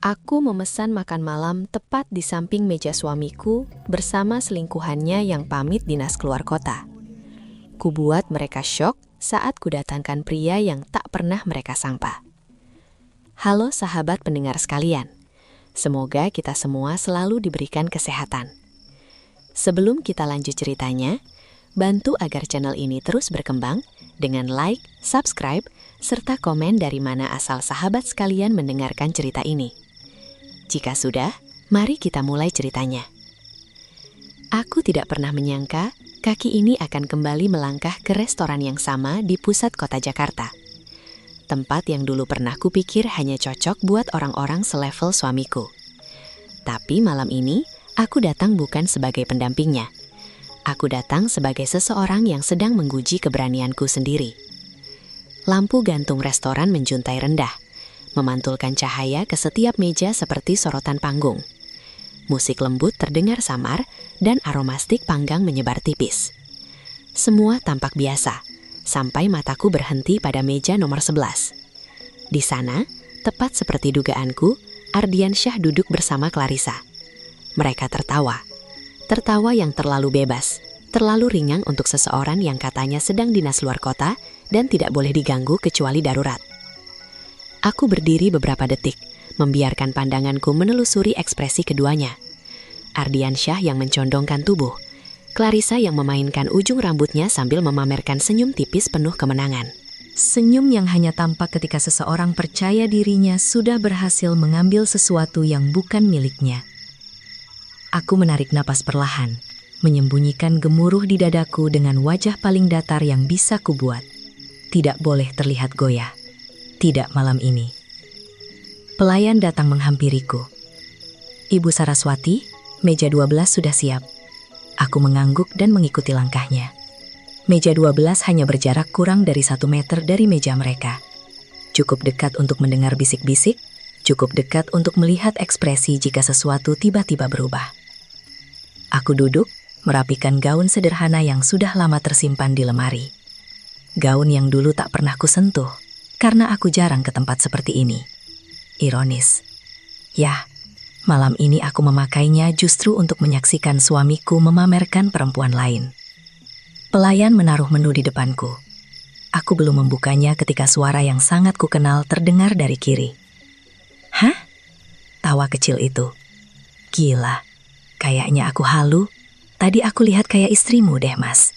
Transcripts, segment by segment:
Aku memesan makan malam tepat di samping meja suamiku bersama selingkuhannya yang pamit dinas keluar kota. Kubuat mereka syok saat kudatangkan pria yang tak pernah mereka sangka. Halo sahabat pendengar sekalian, semoga kita semua selalu diberikan kesehatan. Sebelum kita lanjut ceritanya, bantu agar channel ini terus berkembang dengan like, subscribe, serta komen dari mana asal sahabat sekalian mendengarkan cerita ini. Jika sudah, mari kita mulai ceritanya. Aku tidak pernah menyangka kaki ini akan kembali melangkah ke restoran yang sama di pusat kota Jakarta. Tempat yang dulu pernah kupikir hanya cocok buat orang-orang selevel suamiku. Tapi malam ini, aku datang bukan sebagai pendampingnya. Aku datang sebagai seseorang yang sedang menguji keberanianku sendiri. Lampu gantung restoran menjuntai rendah, memantulkan cahaya ke setiap meja seperti sorotan panggung. Musik lembut terdengar samar dan aroma stik panggang menyebar tipis. Semua tampak biasa, sampai mataku berhenti pada meja nomor 11. Di sana, tepat seperti dugaanku, Ardiansyah duduk bersama Clarissa. Mereka tertawa. Tertawa yang terlalu bebas, terlalu ringan untuk seseorang yang katanya sedang dinas luar kota dan tidak boleh diganggu kecuali darurat. Aku berdiri beberapa detik, membiarkan pandanganku menelusuri ekspresi keduanya. Ardiansyah yang mencondongkan tubuh, Clarissa yang memainkan ujung rambutnya sambil memamerkan senyum tipis penuh kemenangan. Senyum yang hanya tampak ketika seseorang percaya dirinya sudah berhasil mengambil sesuatu yang bukan miliknya. Aku menarik napas perlahan, menyembunyikan gemuruh di dadaku dengan wajah paling datar yang bisa kubuat. Tidak boleh terlihat goyah. Tidak malam ini. Pelayan datang menghampiriku. Ibu Saraswati, meja 12 sudah siap. Aku mengangguk dan mengikuti langkahnya. Meja 12 hanya berjarak kurang dari 1 meter dari meja mereka. Cukup dekat untuk mendengar bisik-bisik, cukup dekat untuk melihat ekspresi jika sesuatu tiba-tiba berubah. Aku duduk, merapikan gaun sederhana yang sudah lama tersimpan di lemari. Gaun yang dulu tak pernah kusentuh, karena aku jarang ke tempat seperti ini. Ironis. Ya, malam ini aku memakainya justru untuk menyaksikan suamiku memamerkan perempuan lain. Pelayan menaruh menu di depanku. Aku belum membukanya ketika suara yang sangat kukenal terdengar dari kiri. Hah? Tawa kecil itu. Gila, kayaknya aku halu. Tadi aku lihat kayak istrimu deh, Mas.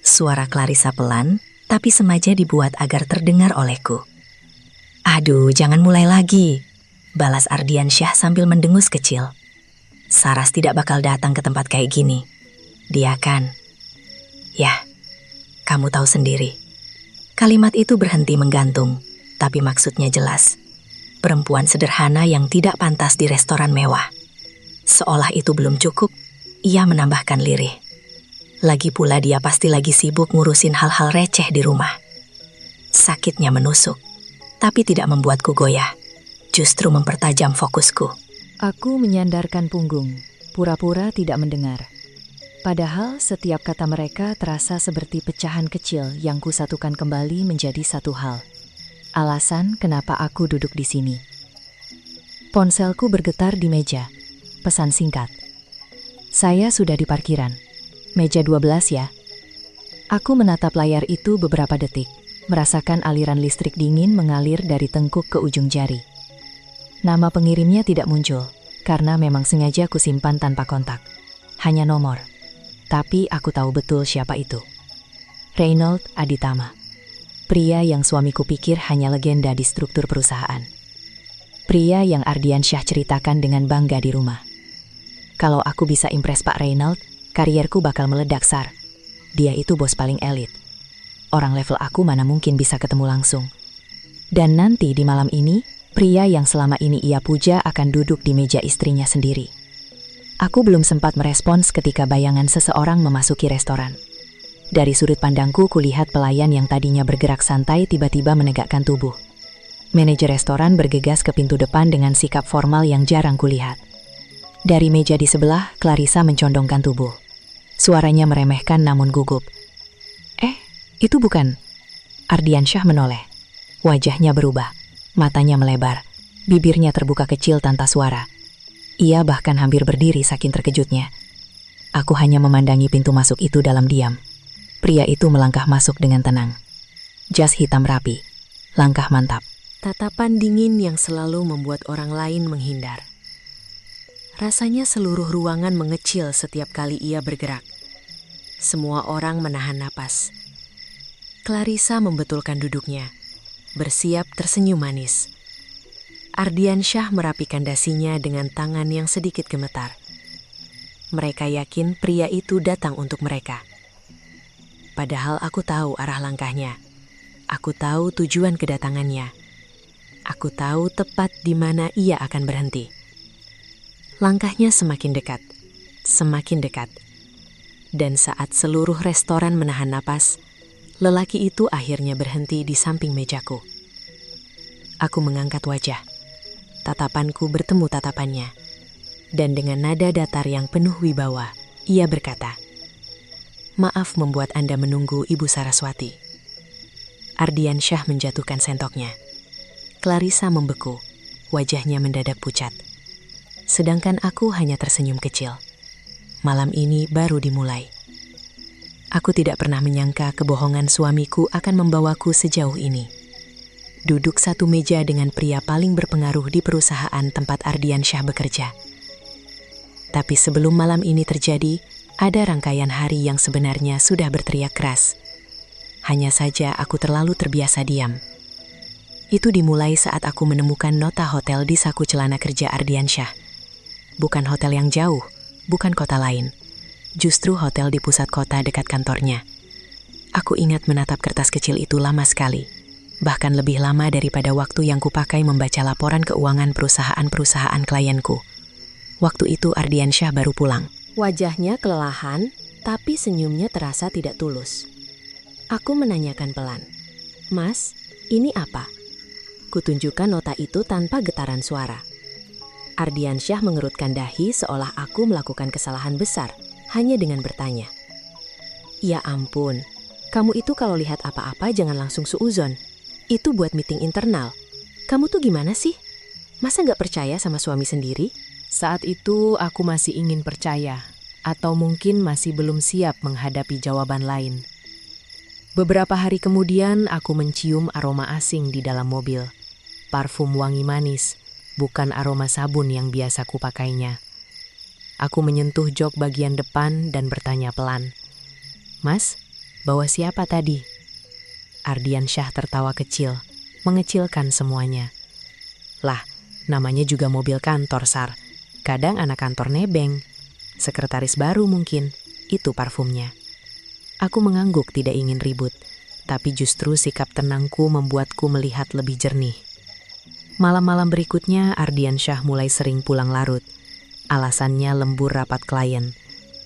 Suara Clarissa pelan, tapi sengaja dibuat agar terdengar olehku. Aduh, jangan mulai lagi, balas Ardiansyah sambil mendengus kecil. Saras tidak bakal datang ke tempat kayak gini. Dia kan. Yah, kamu tahu sendiri. Kalimat itu berhenti menggantung, tapi maksudnya jelas. Perempuan sederhana yang tidak pantas di restoran mewah. Seolah itu belum cukup, ia menambahkan lirih. Lagi pula dia pasti lagi sibuk ngurusin hal-hal receh di rumah. Sakitnya menusuk, tapi tidak membuatku goyah. Justru mempertajam fokusku. Aku menyandarkan punggung, pura-pura tidak mendengar. Padahal setiap kata mereka terasa seperti pecahan kecil yang kusatukan kembali menjadi satu hal. Alasan kenapa aku duduk di sini. Ponselku bergetar di meja. Pesan singkat. Saya sudah di parkiran. Meja 12 ya. Aku menatap layar itu beberapa detik, merasakan aliran listrik dingin mengalir dari tengkuk ke ujung jari. Nama pengirimnya tidak muncul, karena memang sengaja kusimpan tanpa kontak. Hanya nomor. Tapi aku tahu betul siapa itu. Reynold Aditama. Pria yang suamiku pikir hanya legenda di struktur perusahaan. Pria yang Ardiansyah ceritakan dengan bangga di rumah. Kalau aku bisa impress Pak Reynold, karierku bakal meledak, Sar. Dia itu bos paling elit. Orang level aku mana mungkin bisa ketemu langsung. Dan nanti di malam ini, pria yang selama ini ia puja akan duduk di meja istrinya sendiri. Aku belum sempat merespons ketika bayangan seseorang memasuki restoran. Dari sudut pandangku, kulihat pelayan yang tadinya bergerak santai tiba-tiba menegakkan tubuh. Manajer restoran bergegas ke pintu depan dengan sikap formal yang jarang kulihat. Dari meja di sebelah, Clarissa mencondongkan tubuh. Suaranya meremehkan namun gugup. Itu bukan. Ardiansyah menoleh. Wajahnya berubah, matanya melebar. Bibirnya terbuka kecil tanpa suara. Ia bahkan hampir berdiri saking terkejutnya. Aku hanya memandangi pintu masuk itu dalam diam. Pria itu melangkah masuk dengan tenang. Jas hitam rapi, langkah mantap. Tatapan dingin yang selalu membuat orang lain menghindar. Rasanya seluruh ruangan mengecil setiap kali ia bergerak. Semua orang menahan napas. Clarissa membetulkan duduknya, bersiap tersenyum manis. Ardiansyah merapikan dasinya dengan tangan yang sedikit gemetar. Mereka yakin pria itu datang untuk mereka. Padahal aku tahu arah langkahnya. Aku tahu tujuan kedatangannya. Aku tahu tepat di mana ia akan berhenti. Langkahnya semakin dekat, semakin dekat. Dan saat seluruh restoran menahan napas, lelaki itu akhirnya berhenti di samping mejaku. Aku mengangkat wajah. Tatapanku bertemu tatapannya. Dan dengan nada datar yang penuh wibawa, ia berkata, "Maaf membuat Anda menunggu, Ibu Saraswati." Ardiansyah menjatuhkan sendoknya. Clarissa membeku, wajahnya mendadak pucat. Sedangkan aku hanya tersenyum kecil. Malam ini baru dimulai. Aku tidak pernah menyangka kebohongan suamiku akan membawaku sejauh ini. Duduk satu meja dengan pria paling berpengaruh di perusahaan tempat Ardiansyah bekerja. Tapi sebelum malam ini terjadi, ada rangkaian hari yang sebenarnya sudah berteriak keras. Hanya saja aku terlalu terbiasa diam. Itu dimulai saat aku menemukan nota hotel di saku celana kerja Ardiansyah. Bukan hotel yang jauh, bukan kota lain. Justru hotel di pusat kota dekat kantornya. Aku ingat menatap kertas kecil itu lama sekali. Bahkan lebih lama daripada waktu yang kupakai membaca laporan keuangan perusahaan-perusahaan klienku. Waktu itu Ardiansyah baru pulang. Wajahnya kelelahan, tapi senyumnya terasa tidak tulus. Aku menanyakan pelan, "Mas, ini apa?" Kutunjukkan nota itu tanpa getaran suara. Ardiansyah mengerutkan dahi seolah aku melakukan kesalahan besar, hanya dengan bertanya, "Ya ampun, kamu itu kalau lihat apa-apa jangan langsung suuzon. Itu buat meeting internal. Kamu tuh gimana sih? Masa nggak percaya sama suami sendiri?" Saat itu aku masih ingin percaya, atau mungkin masih belum siap menghadapi jawaban lain. Beberapa hari kemudian aku mencium aroma asing di dalam mobil. Parfum wangi manis, bukan aroma sabun yang biasa kupakainya. Aku menyentuh jok bagian depan dan bertanya pelan, "Mas, bawa siapa tadi?" Ardiansyah tertawa kecil, mengecilkan semuanya. "Lah, namanya juga mobil kantor, Sar. Kadang anak kantor nebeng. Sekretaris baru mungkin, itu parfumnya." Aku mengangguk tidak ingin ribut, tapi justru sikap tenangku membuatku melihat lebih jernih. Malam-malam berikutnya Ardiansyah mulai sering pulang larut. Alasannya lembur rapat klien.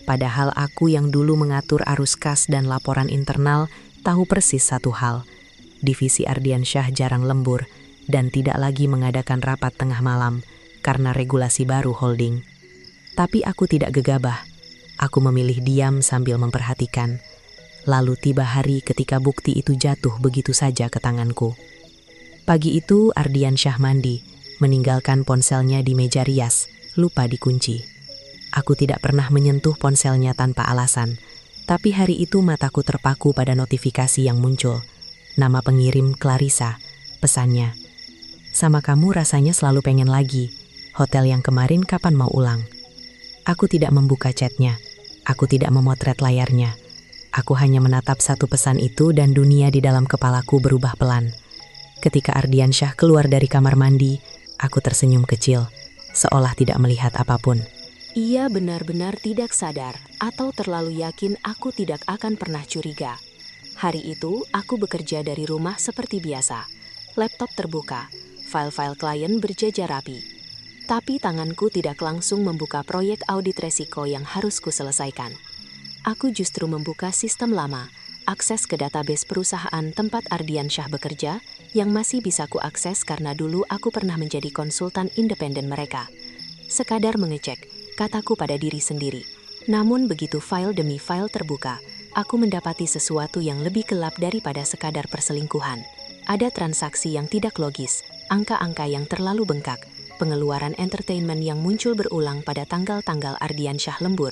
Padahal aku yang dulu mengatur arus kas dan laporan internal tahu persis satu hal. Divisi Ardiansyah jarang lembur dan tidak lagi mengadakan rapat tengah malam karena regulasi baru holding. Tapi aku tidak gegabah. Aku memilih diam sambil memperhatikan. Lalu tiba hari ketika bukti itu jatuh begitu saja ke tanganku. Pagi itu Ardiansyah mandi, meninggalkan ponselnya di meja rias, lupa dikunci. Aku tidak pernah menyentuh ponselnya tanpa alasan, tapi hari itu mataku terpaku pada notifikasi yang muncul. Nama pengirim Clarissa, pesannya, "Sama kamu rasanya selalu pengen lagi. Hotel yang kemarin kapan mau ulang?" Aku tidak membuka chatnya, aku tidak memotret layarnya. Aku hanya menatap satu pesan itu dan dunia di dalam kepalaku berubah pelan. Ketika Ardiansyah keluar dari kamar mandi, aku tersenyum kecil, seolah tidak melihat apapun. Ia benar-benar tidak sadar atau terlalu yakin aku tidak akan pernah curiga. Hari itu aku bekerja dari rumah seperti biasa. Laptop terbuka, file-file klien berjajar rapi. Tapi tanganku tidak langsung membuka proyek audit resiko yang harus kuselesaikan. Aku justru membuka sistem lama, akses ke database perusahaan tempat Ardiansyah bekerja yang masih bisa kuakses karena dulu aku pernah menjadi konsultan independen mereka. Sekadar mengecek, kataku pada diri sendiri. Namun begitu file demi file terbuka, aku mendapati sesuatu yang lebih gelap daripada sekadar perselingkuhan. Ada transaksi yang tidak logis, angka-angka yang terlalu bengkak, pengeluaran entertainment yang muncul berulang pada tanggal-tanggal Ardiansyah lembur,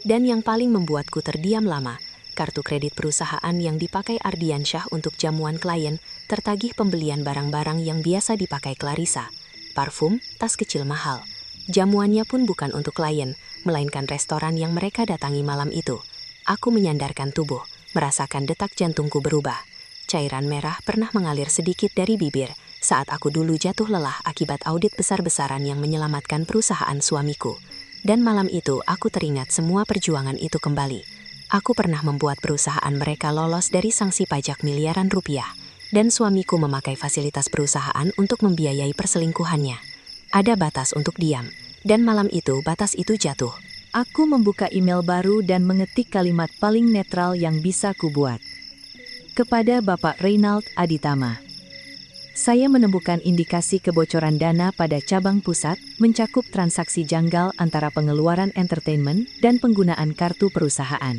dan yang paling membuatku terdiam lama, kartu kredit perusahaan yang dipakai Ardiansyah untuk jamuan klien tertagih pembelian barang-barang yang biasa dipakai Clarissa, parfum, tas kecil mahal. Jamuannya pun bukan untuk klien, melainkan restoran yang mereka datangi malam itu. Aku menyandarkan tubuh, merasakan detak jantungku berubah. Cairan merah pernah mengalir sedikit dari bibir saat aku dulu jatuh lelah akibat audit besar-besaran yang menyelamatkan perusahaan suamiku. Dan malam itu aku teringat semua perjuangan itu kembali. Aku pernah membuat perusahaan mereka lolos dari sanksi pajak miliaran rupiah, dan suamiku memakai fasilitas perusahaan untuk membiayai perselingkuhannya. Ada batas untuk diam, dan malam itu batas itu jatuh. Aku membuka email baru dan mengetik kalimat paling netral yang bisa kubuat. Kepada Bapak Reynald Aditama. Saya menemukan indikasi kebocoran dana pada cabang pusat, mencakup transaksi janggal antara pengeluaran entertainment dan penggunaan kartu perusahaan.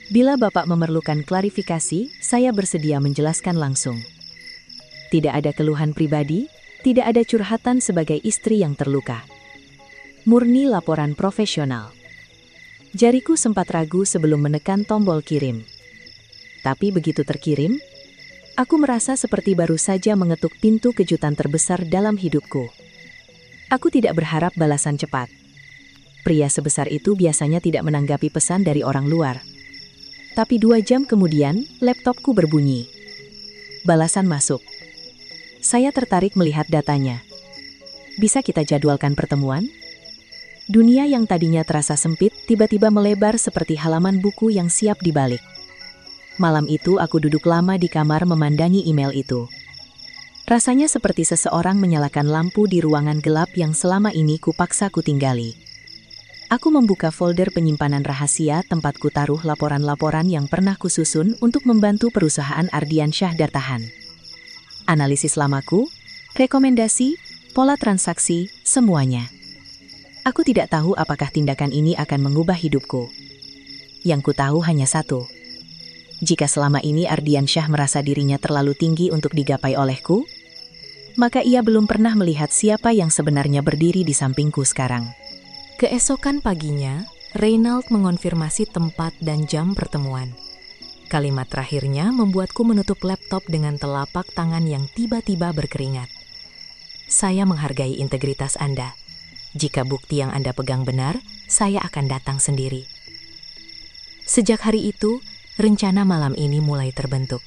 Bila Bapak memerlukan klarifikasi, saya bersedia menjelaskan langsung. Tidak ada keluhan pribadi, tidak ada curhatan sebagai istri yang terluka. Murni laporan profesional. Jariku sempat ragu sebelum menekan tombol kirim. Tapi begitu terkirim, aku merasa seperti baru saja mengetuk pintu kejutan terbesar dalam hidupku. Aku tidak berharap balasan cepat. Pria sebesar itu biasanya tidak menanggapi pesan dari orang luar. Tapi 2 jam kemudian, laptopku berbunyi. Balasan masuk. Saya tertarik melihat datanya. Bisa kita jadwalkan pertemuan? Dunia yang tadinya terasa sempit, tiba-tiba melebar seperti halaman buku yang siap dibalik. Malam itu aku duduk lama di kamar memandangi email itu. Rasanya seperti seseorang menyalakan lampu di ruangan gelap yang selama ini kupaksa kutinggali. Aku membuka folder penyimpanan rahasia tempat kutaruh laporan-laporan yang pernah kususun untuk membantu perusahaan Ardiansyah Dartahan. Analisis lamaku, rekomendasi, pola transaksi, semuanya. Aku tidak tahu apakah tindakan ini akan mengubah hidupku. Yang ku tahu hanya satu. Jika selama ini Ardiansyah merasa dirinya terlalu tinggi untuk digapai olehku, maka ia belum pernah melihat siapa yang sebenarnya berdiri di sampingku sekarang. Keesokan paginya, Reynald mengonfirmasi tempat dan jam pertemuan. Kalimat terakhirnya membuatku menutup laptop dengan telapak tangan yang tiba-tiba berkeringat. Saya menghargai integritas Anda. Jika bukti yang Anda pegang benar, saya akan datang sendiri. Sejak hari itu, rencana malam ini mulai terbentuk.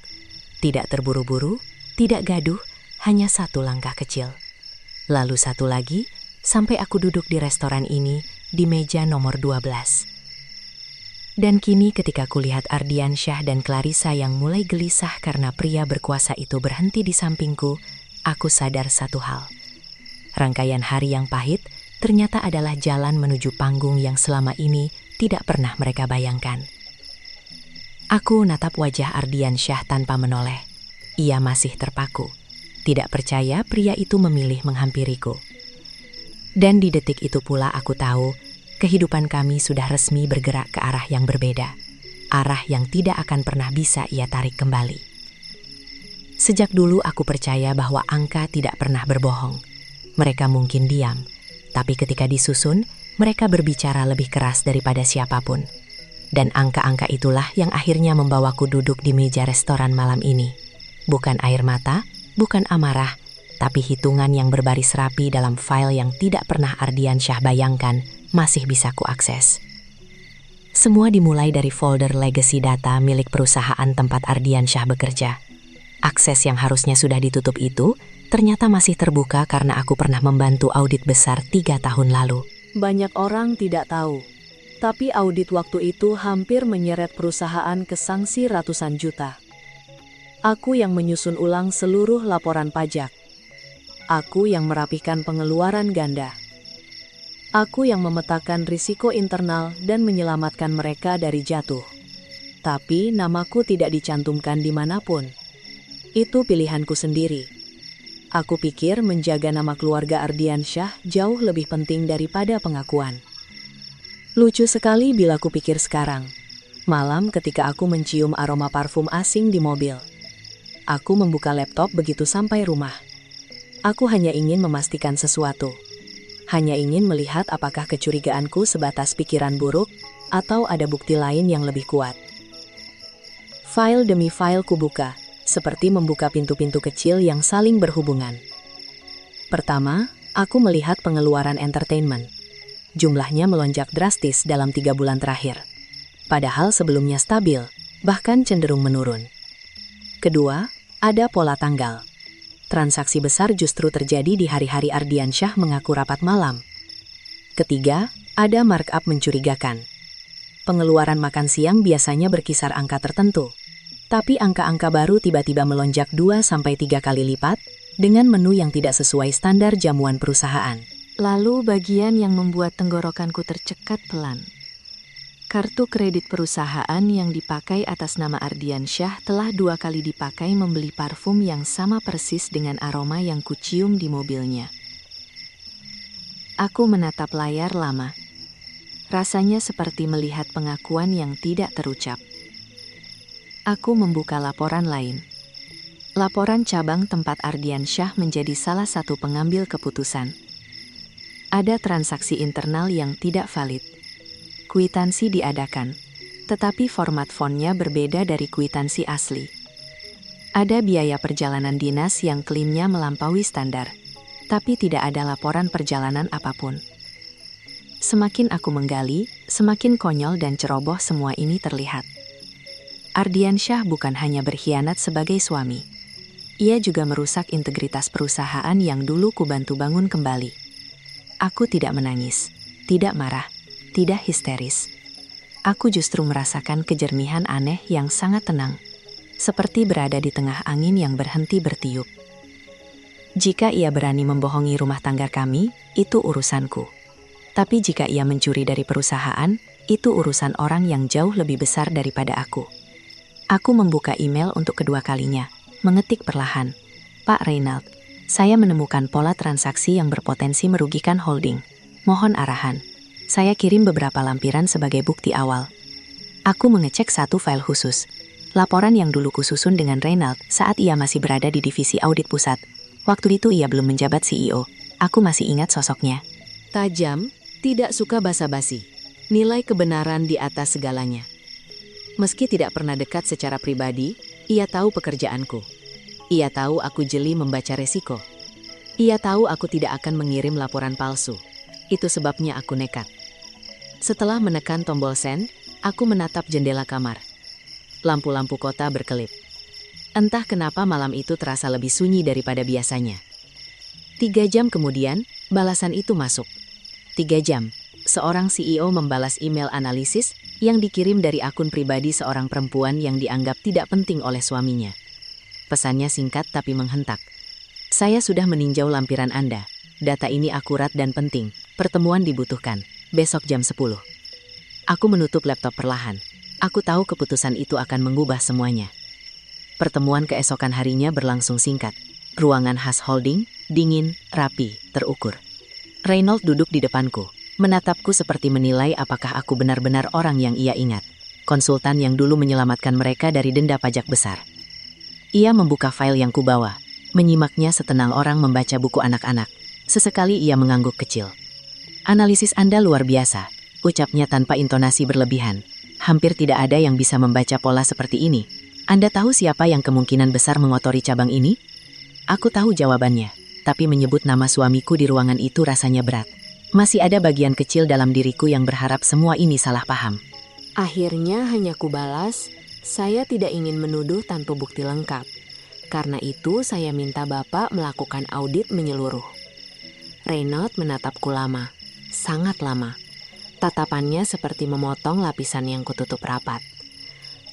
Tidak terburu-buru, tidak gaduh, hanya satu langkah kecil. Lalu satu lagi, sampai aku duduk di restoran ini, di meja nomor 12. Dan kini ketika kulihat Ardiansyah dan Clarissa yang mulai gelisah karena pria berkuasa itu berhenti di sampingku, aku sadar satu hal. Rangkaian hari yang pahit ternyata adalah jalan menuju panggung yang selama ini tidak pernah mereka bayangkan. Aku natap wajah Ardiansyah tanpa menoleh. Ia masih terpaku. Tidak percaya pria itu memilih menghampiriku. Dan di detik itu pula aku tahu, kehidupan kami sudah resmi bergerak ke arah yang berbeda. Arah yang tidak akan pernah bisa ia tarik kembali. Sejak dulu aku percaya bahwa angka tidak pernah berbohong. Mereka mungkin diam, tapi ketika disusun, mereka berbicara lebih keras daripada siapapun. Dan angka-angka itulah yang akhirnya membawaku duduk di meja restoran malam ini. Bukan air mata, bukan amarah, tapi hitungan yang berbaris rapi dalam file yang tidak pernah Ardiansyah bayangkan masih bisa kuakses. Semua dimulai dari folder legacy data milik perusahaan tempat Ardiansyah bekerja. Akses yang harusnya sudah ditutup itu ternyata masih terbuka karena aku pernah membantu audit besar 3 tahun lalu. Banyak orang tidak tahu. Tapi audit waktu itu hampir menyeret perusahaan ke sanksi ratusan juta. Aku yang menyusun ulang seluruh laporan pajak. Aku yang merapihkan pengeluaran ganda. Aku yang memetakan risiko internal dan menyelamatkan mereka dari jatuh. Tapi namaku tidak dicantumkan dimanapun. Itu pilihanku sendiri. Aku pikir menjaga nama keluarga Ardiansyah jauh lebih penting daripada pengakuan. Lucu sekali bila kupikir sekarang. Malam ketika aku mencium aroma parfum asing di mobil. Aku membuka laptop begitu sampai rumah. Aku hanya ingin memastikan sesuatu. Hanya ingin melihat apakah kecurigaanku sebatas pikiran buruk atau ada bukti lain yang lebih kuat. File demi file kubuka, seperti membuka pintu-pintu kecil yang saling berhubungan. Pertama, aku melihat pengeluaran entertainment. Jumlahnya melonjak drastis dalam 3 bulan terakhir. Padahal sebelumnya stabil, bahkan cenderung menurun. Kedua, ada pola tanggal. Transaksi besar justru terjadi di hari-hari Ardiansyah mengaku rapat malam. Ketiga, ada markup mencurigakan. Pengeluaran makan siang biasanya berkisar angka tertentu, tapi angka-angka baru tiba-tiba melonjak 2-3 kali lipat dengan menu yang tidak sesuai standar jamuan perusahaan. Lalu bagian yang membuat tenggorokanku tercekat pelan. Kartu kredit perusahaan yang dipakai atas nama Ardiansyah telah 2 kali dipakai membeli parfum yang sama persis dengan aroma yang kucium di mobilnya. Aku menatap layar lama. Rasanya seperti melihat pengakuan yang tidak terucap. Aku membuka laporan lain. Laporan cabang tempat Ardiansyah menjadi salah satu pengambil keputusan. Ada transaksi internal yang tidak valid. Kwitansi diadakan, tetapi format fontnya berbeda dari kwitansi asli. Ada biaya perjalanan dinas yang klaimnya melampaui standar, tapi tidak ada laporan perjalanan apapun. Semakin aku menggali, semakin konyol dan ceroboh semua ini terlihat. Ardiansyah bukan hanya berkhianat sebagai suami. Ia juga merusak integritas perusahaan yang dulu kubantu bangun kembali. Aku tidak menangis, tidak marah, tidak histeris. Aku justru merasakan kejernihan aneh yang sangat tenang, seperti berada di tengah angin yang berhenti bertiup. Jika ia berani membohongi rumah tangga kami, itu urusanku. Tapi jika ia mencuri dari perusahaan, itu urusan orang yang jauh lebih besar daripada aku. Aku membuka email untuk kedua kalinya, mengetik perlahan. Pak Reynald, saya menemukan pola transaksi yang berpotensi merugikan holding. Mohon arahan. Saya kirim beberapa lampiran sebagai bukti awal. Aku mengecek satu file khusus. Laporan yang dulu kususun dengan Reynald saat ia masih berada di divisi audit pusat. Waktu itu ia belum menjabat CEO. Aku masih ingat sosoknya. Tajam, tidak suka basa-basi. Nilai kebenaran di atas segalanya. Meski tidak pernah dekat secara pribadi, ia tahu pekerjaanku. Ia tahu aku jeli membaca resiko. Ia tahu aku tidak akan mengirim laporan palsu. Itu sebabnya aku nekat. Setelah menekan tombol send, aku menatap jendela kamar. Lampu-lampu kota berkelip. Entah kenapa malam itu terasa lebih sunyi daripada biasanya. 3 jam kemudian, balasan itu masuk. 3 jam, seorang CEO membalas email analisis yang dikirim dari akun pribadi seorang perempuan yang dianggap tidak penting oleh suaminya. Pesannya singkat tapi menghentak. Saya sudah meninjau lampiran Anda. Data ini akurat dan penting. Pertemuan dibutuhkan. Besok jam 10. Aku menutup laptop perlahan. Aku tahu keputusan itu akan mengubah semuanya. Pertemuan keesokan harinya berlangsung singkat. Ruangan khas holding, dingin, rapi, terukur. Reynald duduk di depanku, menatapku seperti menilai apakah aku benar-benar orang yang ia ingat. Konsultan yang dulu menyelamatkan mereka dari denda pajak besar. Ia membuka file yang kubawa, menyimaknya setenang orang membaca buku anak-anak. Sesekali ia mengangguk kecil. Analisis Anda luar biasa, ucapnya tanpa intonasi berlebihan. Hampir tidak ada yang bisa membaca pola seperti ini. Anda tahu siapa yang kemungkinan besar mengotori cabang ini? Aku tahu jawabannya, tapi menyebut nama suamiku di ruangan itu rasanya berat. Masih ada bagian kecil dalam diriku yang berharap semua ini salah paham. Akhirnya hanya kubalas, saya tidak ingin menuduh tanpa bukti lengkap. Karena itu saya minta Bapak melakukan audit menyeluruh. Reynald menatapku lama. Sangat lama. Tatapannya seperti memotong lapisan yang kututup rapat.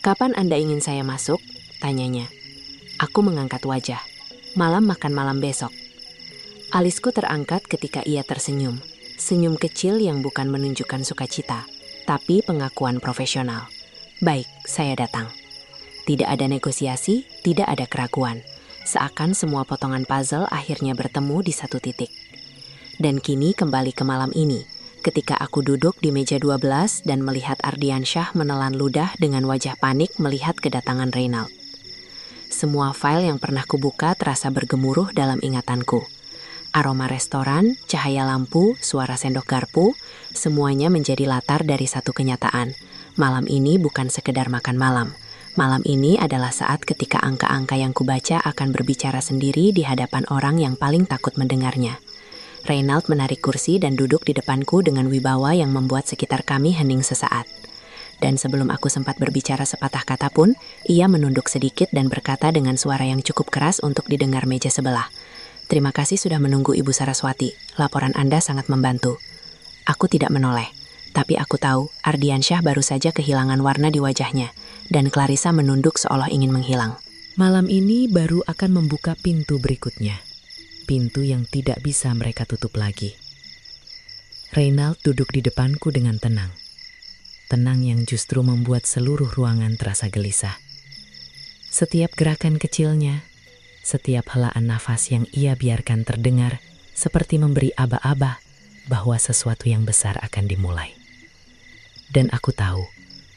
Kapan Anda ingin saya masuk? Tanyanya. Aku mengangkat wajah. Malam makan malam besok. Alisku terangkat ketika ia tersenyum. Senyum kecil yang bukan menunjukkan sukacita, tapi pengakuan profesional. Baik, saya datang. Tidak ada negosiasi, tidak ada keraguan. Seakan semua potongan puzzle akhirnya bertemu di satu titik. Dan kini kembali ke malam ini, ketika aku duduk di meja 12 dan melihat Ardiansyah menelan ludah dengan wajah panik melihat kedatangan Reynald. Semua file yang pernah kubuka terasa bergemuruh dalam ingatanku. Aroma restoran, cahaya lampu, suara sendok garpu, semuanya menjadi latar dari satu kenyataan. Malam ini bukan sekedar makan malam. Malam ini adalah saat ketika angka-angka yang kubaca akan berbicara sendiri di hadapan orang yang paling takut mendengarnya. Reynald menarik kursi dan duduk di depanku dengan wibawa yang membuat sekitar kami hening sesaat. Dan sebelum aku sempat berbicara sepatah kata pun, ia menunduk sedikit dan berkata dengan suara yang cukup keras untuk didengar meja sebelah. "Terima kasih sudah menunggu Ibu Saraswati. Laporan Anda sangat membantu." Aku tidak menoleh, tapi aku tahu Ardiansyah baru saja kehilangan warna di wajahnya, dan Clarissa menunduk seolah ingin menghilang. Malam ini baru akan membuka pintu berikutnya. Pintu yang tidak bisa mereka tutup lagi. Reynald duduk di depanku dengan tenang. Tenang yang justru membuat seluruh ruangan terasa gelisah. Setiap gerakan kecilnya, setiap helaan nafas yang ia biarkan terdengar seperti memberi aba-aba bahwa sesuatu yang besar akan dimulai. Dan aku tahu,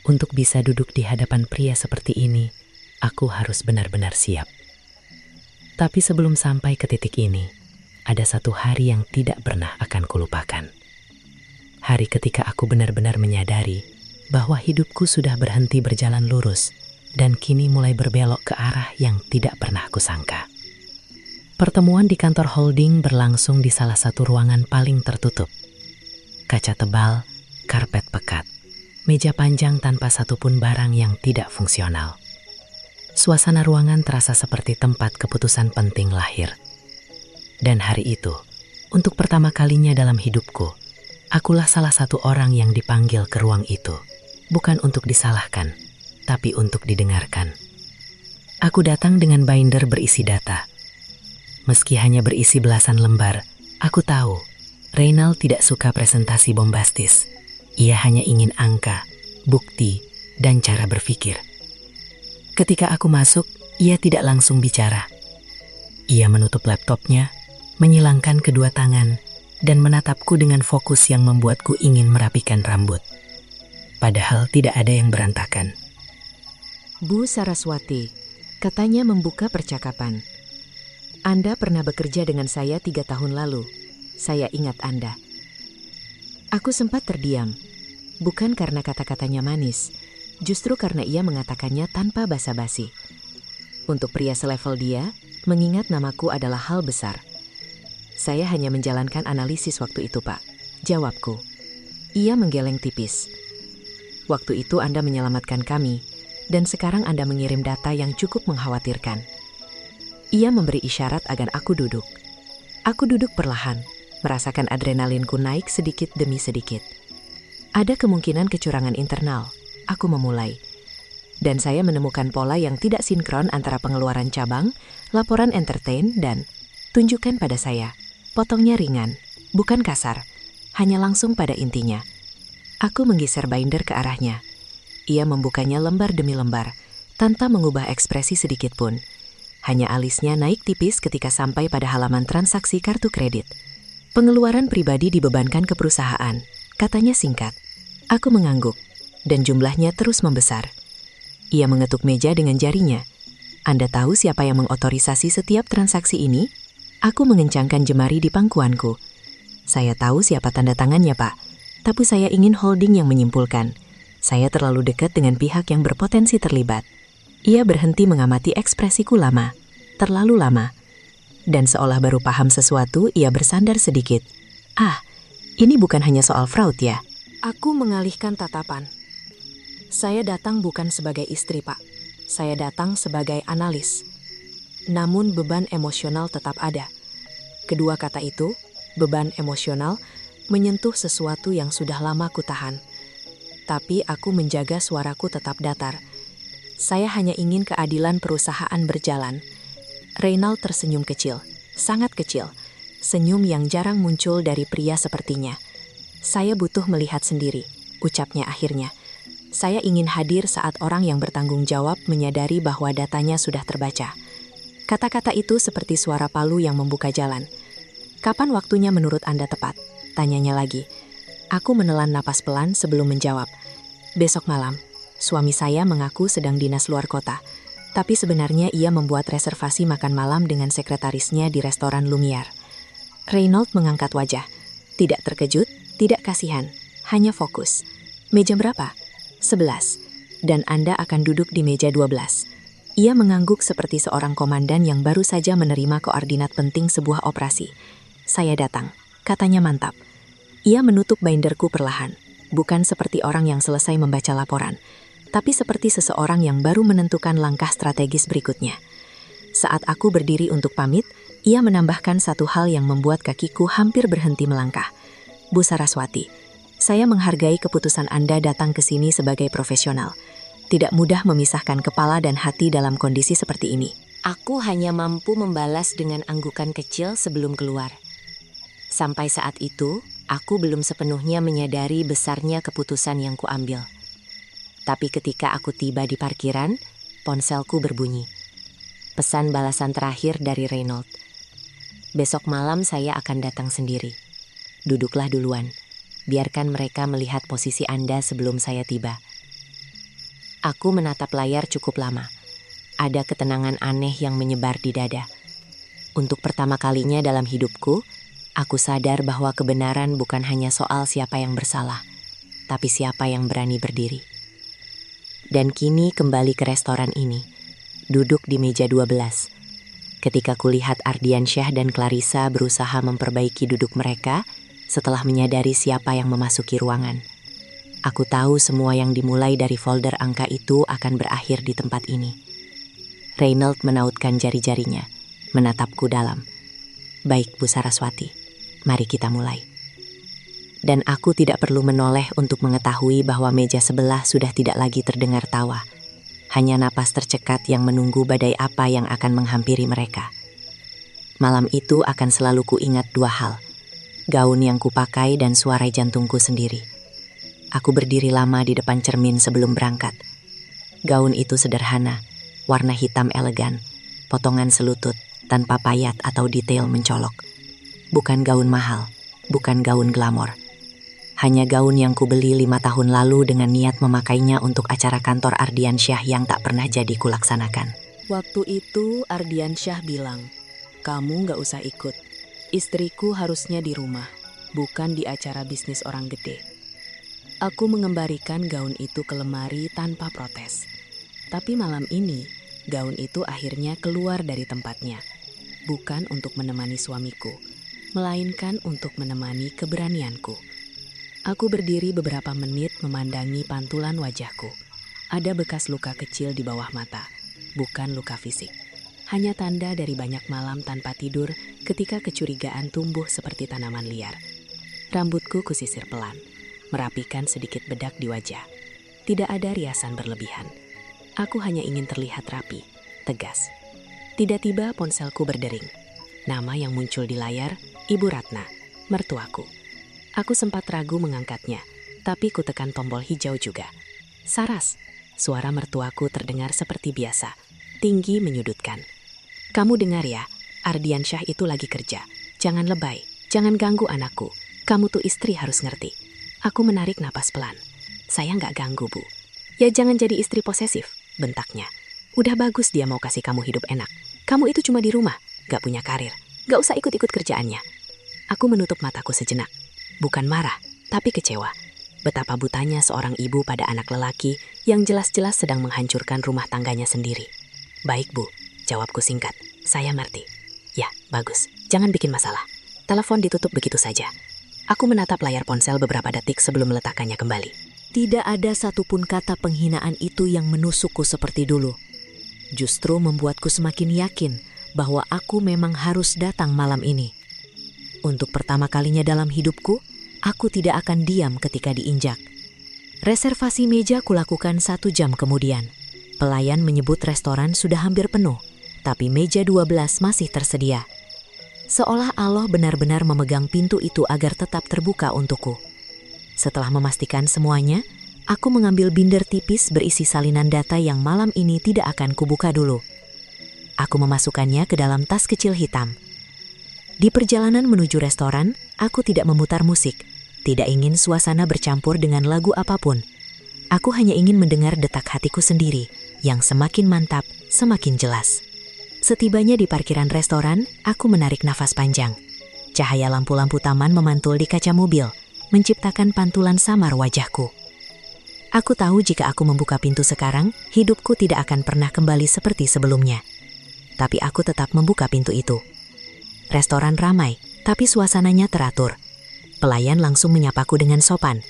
untuk bisa duduk di hadapan pria seperti ini, aku harus benar-benar siap. Tapi sebelum sampai ke titik ini, ada satu hari yang tidak pernah akan kulupakan. Hari ketika aku benar-benar menyadari bahwa hidupku sudah berhenti berjalan lurus dan kini mulai berbelok ke arah yang tidak pernah kusangka. Pertemuan di kantor holding berlangsung di salah satu ruangan paling tertutup. Kaca tebal, karpet pekat, meja panjang tanpa satupun barang yang tidak fungsional. Suasana ruangan terasa seperti tempat keputusan penting lahir. Dan hari itu, untuk pertama kalinya dalam hidupku, akulah salah satu orang yang dipanggil ke ruang itu. Bukan untuk disalahkan, tapi untuk didengarkan. Aku datang dengan binder berisi data. Meski hanya berisi belasan lembar, aku tahu Reynald tidak suka presentasi bombastis. Ia hanya ingin angka, bukti, dan cara berpikir. Ketika aku masuk, ia tidak langsung bicara. Ia menutup laptopnya, menyilangkan kedua tangan, dan menatapku dengan fokus yang membuatku ingin merapikan rambut. Padahal tidak ada yang berantakan. Bu Saraswati, katanya membuka percakapan. Anda pernah bekerja dengan saya 3 tahun lalu. Saya ingat Anda. Aku sempat terdiam. Bukan karena kata-katanya manis, justru karena ia mengatakannya tanpa basa-basi. Untuk pria selevel dia, mengingat namaku adalah hal besar. Saya hanya menjalankan analisis waktu itu, Pak. Jawabku. Ia menggeleng tipis. Waktu itu Anda menyelamatkan kami, dan sekarang Anda mengirim data yang cukup mengkhawatirkan. Ia memberi isyarat agar aku duduk. Aku duduk perlahan, merasakan adrenalinku naik sedikit demi sedikit. Ada kemungkinan kecurangan internal. Aku memulai. Dan saya menemukan pola yang tidak sinkron antara pengeluaran cabang, laporan entertain, dan tunjukkan pada saya. Potongnya ringan, bukan kasar, hanya langsung pada intinya. Aku menggeser binder ke arahnya. Ia membukanya lembar demi lembar, tanpa mengubah ekspresi sedikit pun. Hanya alisnya naik tipis ketika sampai pada halaman transaksi kartu kredit. Pengeluaran pribadi dibebankan ke perusahaan, katanya singkat. Aku mengangguk, dan jumlahnya terus membesar. Ia mengetuk meja dengan jarinya. Anda tahu siapa yang mengotorisasi setiap transaksi ini? Aku mengencangkan jemari di pangkuanku. Saya tahu siapa tanda tangannya, Pak. Tapi saya ingin holding yang menyimpulkan. Saya terlalu dekat dengan pihak yang berpotensi terlibat. Ia berhenti mengamati ekspresiku lama. Terlalu lama. Dan seolah baru paham sesuatu, ia bersandar sedikit. Ah, ini bukan hanya soal fraud ya? Aku mengalihkan tatapan. Saya datang bukan sebagai istri, Pak. Saya datang sebagai analis. Namun beban emosional tetap ada. Kedua kata itu, beban emosional, menyentuh sesuatu yang sudah lama kutahan. Tapi aku menjaga suaraku tetap datar. Saya hanya ingin keadilan perusahaan berjalan. Reynald tersenyum kecil, sangat kecil. Senyum yang jarang muncul dari pria sepertinya. Saya butuh melihat sendiri, ucapnya akhirnya. Saya ingin hadir saat orang yang bertanggung jawab menyadari bahwa datanya sudah terbaca. Kata-kata itu seperti suara palu yang membuka jalan. Kapan waktunya menurut Anda tepat? Tanyanya lagi. Aku menelan napas pelan sebelum menjawab. Besok malam, suami saya mengaku sedang dinas luar kota. Tapi sebenarnya ia membuat reservasi makan malam dengan sekretarisnya di restoran Lumiere. Reynold mengangkat wajah. Tidak terkejut, tidak kasihan, hanya fokus. Meja berapa? 11. Dan Anda akan duduk di meja 12. Ia mengangguk seperti seorang komandan yang baru saja menerima koordinat penting sebuah operasi. Saya datang, katanya mantap. Ia menutup binderku perlahan, bukan seperti orang yang selesai membaca laporan, tapi seperti seseorang yang baru menentukan langkah strategis berikutnya. Saat aku berdiri untuk pamit, ia menambahkan satu hal yang membuat kakiku hampir berhenti melangkah. Bu Saraswati, saya menghargai keputusan Anda datang ke sini sebagai profesional. Tidak mudah memisahkan kepala dan hati dalam kondisi seperti ini. Aku hanya mampu membalas dengan anggukan kecil sebelum keluar. Sampai saat itu, aku belum sepenuhnya menyadari besarnya keputusan yang kuambil. Tapi ketika aku tiba di parkiran, ponselku berbunyi. Pesan balasan terakhir dari Reynold. Besok malam saya akan datang sendiri. Duduklah duluan. Biarkan mereka melihat posisi Anda sebelum saya tiba. Aku menatap layar cukup lama. Ada ketenangan aneh yang menyebar di dada. Untuk pertama kalinya dalam hidupku, aku sadar bahwa kebenaran bukan hanya soal siapa yang bersalah, tapi siapa yang berani berdiri. Dan kini kembali ke restoran ini, duduk di meja 12. Ketika kulihat Ardiansyah dan Clarissa berusaha memperbaiki duduk mereka setelah menyadari siapa yang memasuki ruangan. Aku tahu semua yang dimulai dari folder angka itu akan berakhir di tempat ini. Reynold menautkan jari-jarinya, menatapku dalam. Baik Bu Saraswati, mari kita mulai. Dan aku tidak perlu menoleh untuk mengetahui bahwa meja sebelah sudah tidak lagi terdengar tawa. Hanya napas tercekat yang menunggu badai apa yang akan menghampiri mereka. Malam itu akan selalu kuingat dua hal. Gaun yang kupakai dan suara jantungku sendiri. Aku berdiri lama di depan cermin sebelum berangkat. Gaun itu sederhana, warna hitam elegan, potongan selutut, tanpa payat atau detail mencolok. Bukan gaun mahal, bukan gaun glamor. Hanya gaun yang kubeli 5 tahun lalu dengan niat memakainya untuk acara kantor Ardiansyah yang tak pernah jadi kulaksanakan. Waktu itu Ardiansyah bilang, kamu gak usah ikut. Istriku harusnya di rumah, bukan di acara bisnis orang gede. Aku mengembalikan gaun itu ke lemari tanpa protes. Tapi malam ini, gaun itu akhirnya keluar dari tempatnya. Bukan untuk menemani suamiku, melainkan untuk menemani keberanianku. Aku berdiri beberapa menit memandangi pantulan wajahku. Ada bekas luka kecil di bawah mata, bukan luka fisik. Hanya tanda dari banyak malam tanpa tidur ketika kecurigaan tumbuh seperti tanaman liar. Rambutku kusisir pelan, merapikan sedikit bedak di wajah. Tidak ada riasan berlebihan. Aku hanya ingin terlihat rapi, tegas. Tiba-tiba ponselku berdering. Nama yang muncul di layar, Ibu Ratna, mertuaku. Aku sempat ragu mengangkatnya, tapi kutekan tombol hijau juga. Saras, suara mertuaku terdengar seperti biasa, tinggi menyudutkan. Kamu dengar ya, Ardiansyah itu lagi kerja. Jangan lebay, jangan ganggu anakku. Kamu tuh istri harus ngerti. Aku menarik napas pelan. Saya nggak ganggu, Bu. Ya jangan jadi istri posesif, bentaknya. Udah bagus dia mau kasih kamu hidup enak. Kamu itu cuma di rumah, nggak punya karir. Nggak usah ikut-ikut kerjaannya. Aku menutup mataku sejenak. Bukan marah, tapi kecewa. Betapa butanya seorang ibu pada anak lelaki yang jelas-jelas sedang menghancurkan rumah tangganya sendiri. Baik, Bu. Jawabku singkat. Saya ngerti. Ya, bagus. Jangan bikin masalah. Telepon ditutup begitu saja. Aku menatap layar ponsel beberapa detik sebelum meletakkannya kembali. Tidak ada satupun kata penghinaan itu yang menusukku seperti dulu. Justru membuatku semakin yakin bahwa aku memang harus datang malam ini. Untuk pertama kalinya dalam hidupku, aku tidak akan diam ketika diinjak. Reservasi meja kulakukan 1 jam kemudian. Pelayan menyebut restoran sudah hampir penuh, tapi meja 12 masih tersedia. Seolah Allah benar-benar memegang pintu itu agar tetap terbuka untukku. Setelah memastikan semuanya, aku mengambil binder tipis berisi salinan data yang malam ini tidak akan kubuka dulu. Aku memasukkannya ke dalam tas kecil hitam. Di perjalanan menuju restoran, aku tidak memutar musik, tidak ingin suasana bercampur dengan lagu apapun. Aku hanya ingin mendengar detak hatiku sendiri, yang semakin mantap, semakin jelas. Setibanya di parkiran restoran, aku menarik nafas panjang. Cahaya lampu-lampu taman memantul di kaca mobil, menciptakan pantulan samar wajahku. Aku tahu jika aku membuka pintu sekarang, hidupku tidak akan pernah kembali seperti sebelumnya. Tapi aku tetap membuka pintu itu. Restoran ramai, tapi suasananya teratur. Pelayan langsung menyapaku dengan sopan.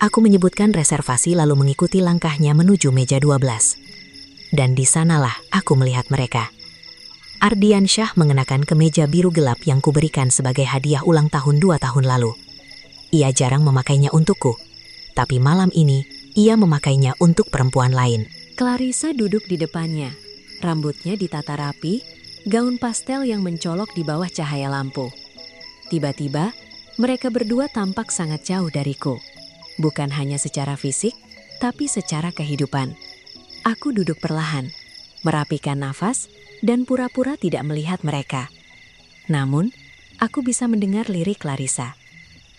Aku menyebutkan reservasi lalu mengikuti langkahnya menuju meja 12. Dan di sanalah aku melihat mereka. Ardiansyah mengenakan kemeja biru gelap yang kuberikan sebagai hadiah ulang tahun 2 tahun lalu. Ia jarang memakainya untukku, tapi malam ini ia memakainya untuk perempuan lain. Clarissa duduk di depannya. Rambutnya ditata rapi, gaun pastel yang mencolok di bawah cahaya lampu. Tiba-tiba, mereka berdua tampak sangat jauh dariku. Bukan hanya secara fisik, tapi secara kehidupan. Aku duduk perlahan, merapikan nafas, dan pura-pura tidak melihat mereka. Namun, aku bisa mendengar lirik Clarissa.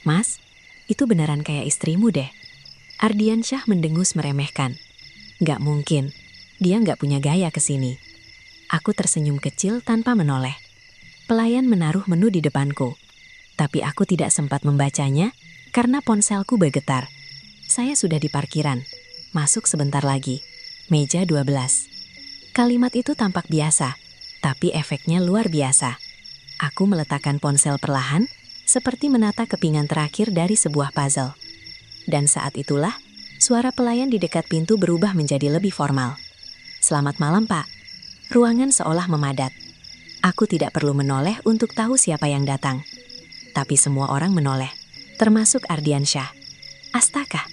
"Mas, itu beneran kayak istrimu deh." Ardiansyah mendengus meremehkan. "Gak mungkin, dia gak punya gaya kesini." Aku tersenyum kecil tanpa menoleh. Pelayan menaruh menu di depanku. Tapi aku tidak sempat membacanya karena ponselku bergetar. Saya sudah di parkiran. Masuk sebentar lagi. Meja 12. Kalimat itu tampak biasa, tapi efeknya luar biasa. Aku meletakkan ponsel perlahan, seperti menata kepingan terakhir dari sebuah puzzle. Dan saat itulah, suara pelayan di dekat pintu berubah menjadi lebih formal. "Selamat malam, Pak." Ruangan seolah memadat. Aku tidak perlu menoleh untuk tahu siapa yang datang. Tapi semua orang menoleh, termasuk Ardiansyah. "Astaga,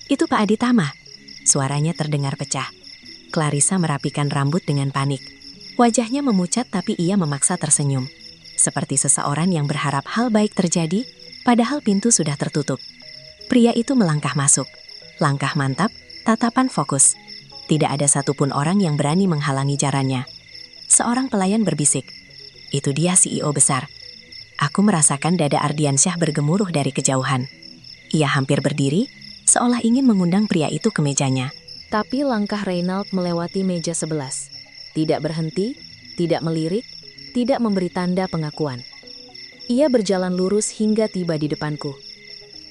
itu Pak Aditama." Suaranya terdengar pecah. Clarissa merapikan rambut dengan panik. Wajahnya memucat tapi ia memaksa tersenyum. Seperti seseorang yang berharap hal baik terjadi, padahal pintu sudah tertutup. Pria itu melangkah masuk. Langkah mantap, tatapan fokus. Tidak ada satupun orang yang berani menghalangi jalannya. Seorang pelayan berbisik, "Itu dia CEO besar." Aku merasakan dada Ardiansyah bergemuruh dari kejauhan. Ia hampir berdiri, seolah ingin mengundang pria itu ke mejanya. Tapi langkah Reynald melewati meja 11. Tidak berhenti, tidak melirik, tidak memberi tanda pengakuan. Ia berjalan lurus hingga tiba di depanku.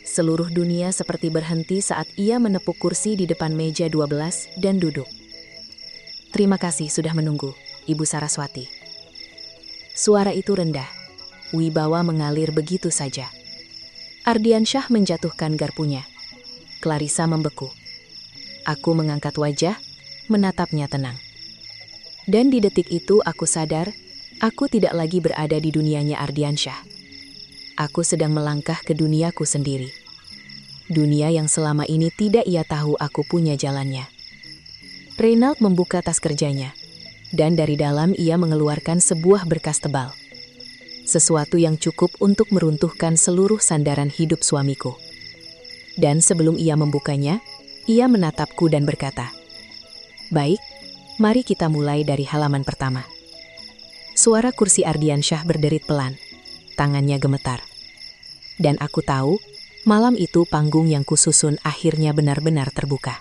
Seluruh dunia seperti berhenti saat ia menepuk kursi di depan meja 12 dan duduk. "Terima kasih sudah menunggu, Ibu Saraswati." Suara itu rendah. Wibawa mengalir begitu saja. Ardiansyah menjatuhkan garpunya. Clarissa membeku. Aku mengangkat wajah, menatapnya tenang. Dan di detik itu aku sadar, aku tidak lagi berada di dunianya Ardiansyah. Aku sedang melangkah ke duniaku sendiri. Dunia yang selama ini tidak ia tahu aku punya jalannya. Reynald membuka tas kerjanya, dan dari dalam ia mengeluarkan sebuah berkas tebal. Sesuatu yang cukup untuk meruntuhkan seluruh sandaran hidup suamiku. Dan sebelum ia membukanya, ia menatapku dan berkata, "Baik, mari kita mulai dari halaman pertama." Suara kursi Ardiansyah berderit pelan, tangannya gemetar. Dan aku tahu, malam itu panggung yang kususun akhirnya benar-benar terbuka.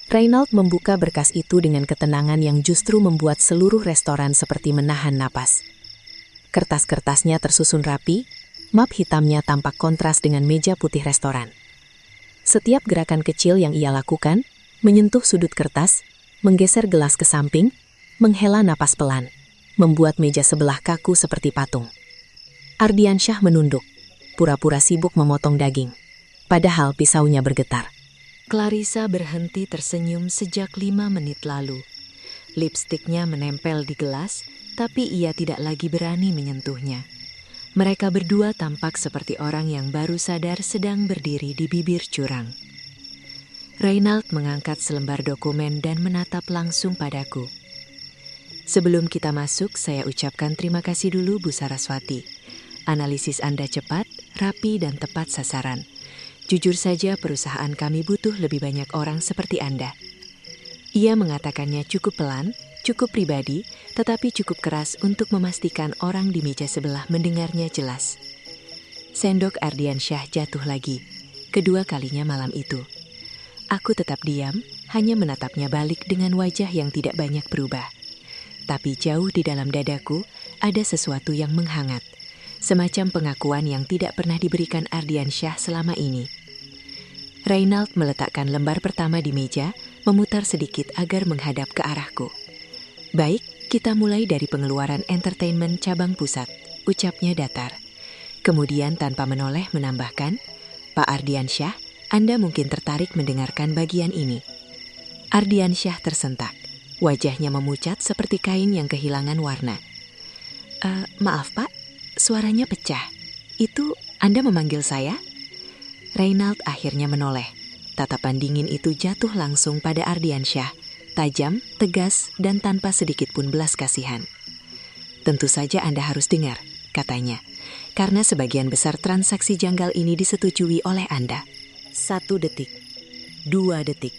Reynald membuka berkas itu dengan ketenangan yang justru membuat seluruh restoran seperti menahan napas. Kertas-kertasnya tersusun rapi, map hitamnya tampak kontras dengan meja putih restoran. Setiap gerakan kecil yang ia lakukan, menyentuh sudut kertas, menggeser gelas ke samping, menghela napas pelan, membuat meja sebelah kaku seperti patung. Ardiansyah menunduk, pura-pura sibuk memotong daging, padahal pisaunya bergetar. Clarissa berhenti tersenyum sejak 5 menit lalu. Lipstiknya menempel di gelas, tapi ia tidak lagi berani menyentuhnya. Mereka berdua tampak seperti orang yang baru sadar sedang berdiri di bibir jurang. Reynald mengangkat selembar dokumen dan menatap langsung padaku. "Sebelum kita masuk, saya ucapkan terima kasih dulu Bu Saraswati. Analisis Anda cepat, rapi, dan tepat sasaran. Jujur saja perusahaan kami butuh lebih banyak orang seperti Anda." Ia mengatakannya cukup pelan, cukup pribadi, tetapi cukup keras untuk memastikan orang di meja sebelah mendengarnya jelas. Sendok Ardiansyah jatuh lagi, kedua kalinya malam itu. Aku tetap diam, hanya menatapnya balik dengan wajah yang tidak banyak berubah. Tapi jauh di dalam dadaku, ada sesuatu yang menghangat. semacam pengakuan yang tidak pernah diberikan Ardiansyah selama ini. Reynald meletakkan lembar pertama di meja, memutar sedikit agar menghadap ke arahku. "Baik, kita mulai dari pengeluaran entertainment cabang pusat," ucapnya datar. Kemudian tanpa menoleh menambahkan, "Pak Ardiansyah, Anda mungkin tertarik mendengarkan bagian ini." Ardiansyah tersentak. Wajahnya memucat seperti kain yang kehilangan warna. Maaf Pak, suaranya pecah. Itu Anda memanggil saya?" Reynald akhirnya menoleh. Tatapan dingin itu jatuh langsung pada Ardiansyah, tajam, tegas, dan tanpa sedikit pun belas kasihan. "Tentu saja Anda harus dengar," katanya, "karena sebagian besar transaksi janggal ini disetujui oleh Anda." 1 detik, 2 detik.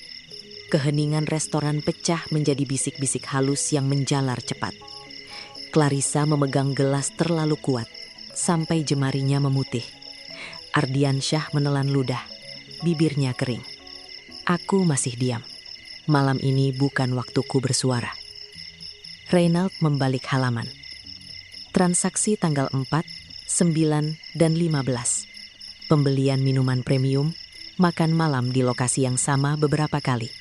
Keheningan restoran pecah menjadi bisik-bisik halus yang menjalar cepat. Clarissa memegang gelas terlalu kuat, sampai jemarinya memutih. Ardiansyah menelan ludah, bibirnya kering. Aku masih diam. Malam ini bukan waktuku bersuara. Reynald membalik halaman. Transaksi tanggal 4, 9, dan 15. Pembelian minuman premium, makan malam di lokasi yang sama beberapa kali.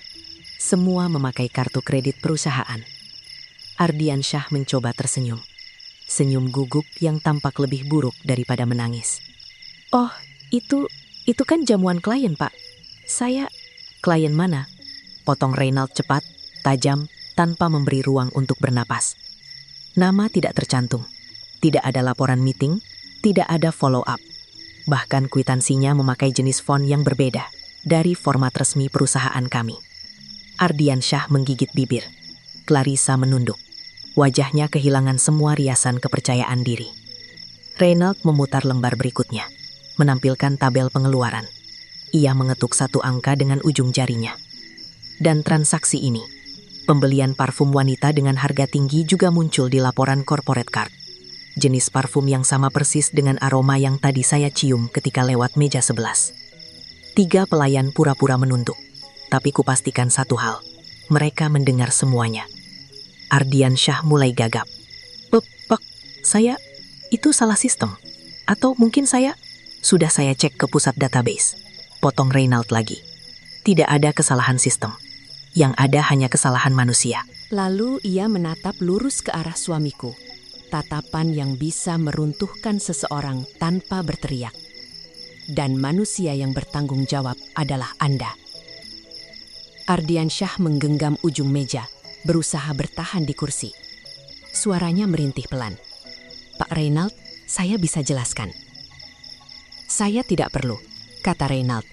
Semua memakai kartu kredit perusahaan. Ardiansyah mencoba tersenyum. Senyum gugup yang tampak lebih buruk daripada menangis. "Oh, itu kan jamuan klien, Pak. Saya..." "Klien mana?" Potong Reynald cepat, tajam, tanpa memberi ruang untuk bernapas. Nama tidak tercantum. Tidak ada laporan meeting, tidak ada follow up. Bahkan kwitansinya memakai jenis font yang berbeda dari format resmi perusahaan kami. Ardiansyah menggigit bibir. Clarissa menunduk. Wajahnya kehilangan semua riasan kepercayaan diri. Reynald memutar lembar berikutnya, menampilkan tabel pengeluaran. Ia mengetuk satu angka dengan ujung jarinya. Dan transaksi ini, pembelian parfum wanita dengan harga tinggi juga muncul di laporan corporate card. Jenis parfum yang sama persis dengan aroma yang tadi saya cium ketika lewat meja 11. 3 pelayan pura-pura menunduk, tapi kupastikan satu hal, mereka mendengar semuanya. Ardiansyah mulai gagap. Pak, itu salah sistem. Atau mungkin sudah saya cek ke pusat database." Potong Reynald lagi. "Tidak ada kesalahan sistem. Yang ada hanya kesalahan manusia." Lalu ia menatap lurus ke arah suamiku. Tatapan yang bisa meruntuhkan seseorang tanpa berteriak. "Dan manusia yang bertanggung jawab adalah Anda." Ardiansyah menggenggam ujung meja, berusaha bertahan di kursi. Suaranya merintih pelan. "Pak Reynald, saya bisa jelaskan." "Saya tidak perlu," kata Reynald.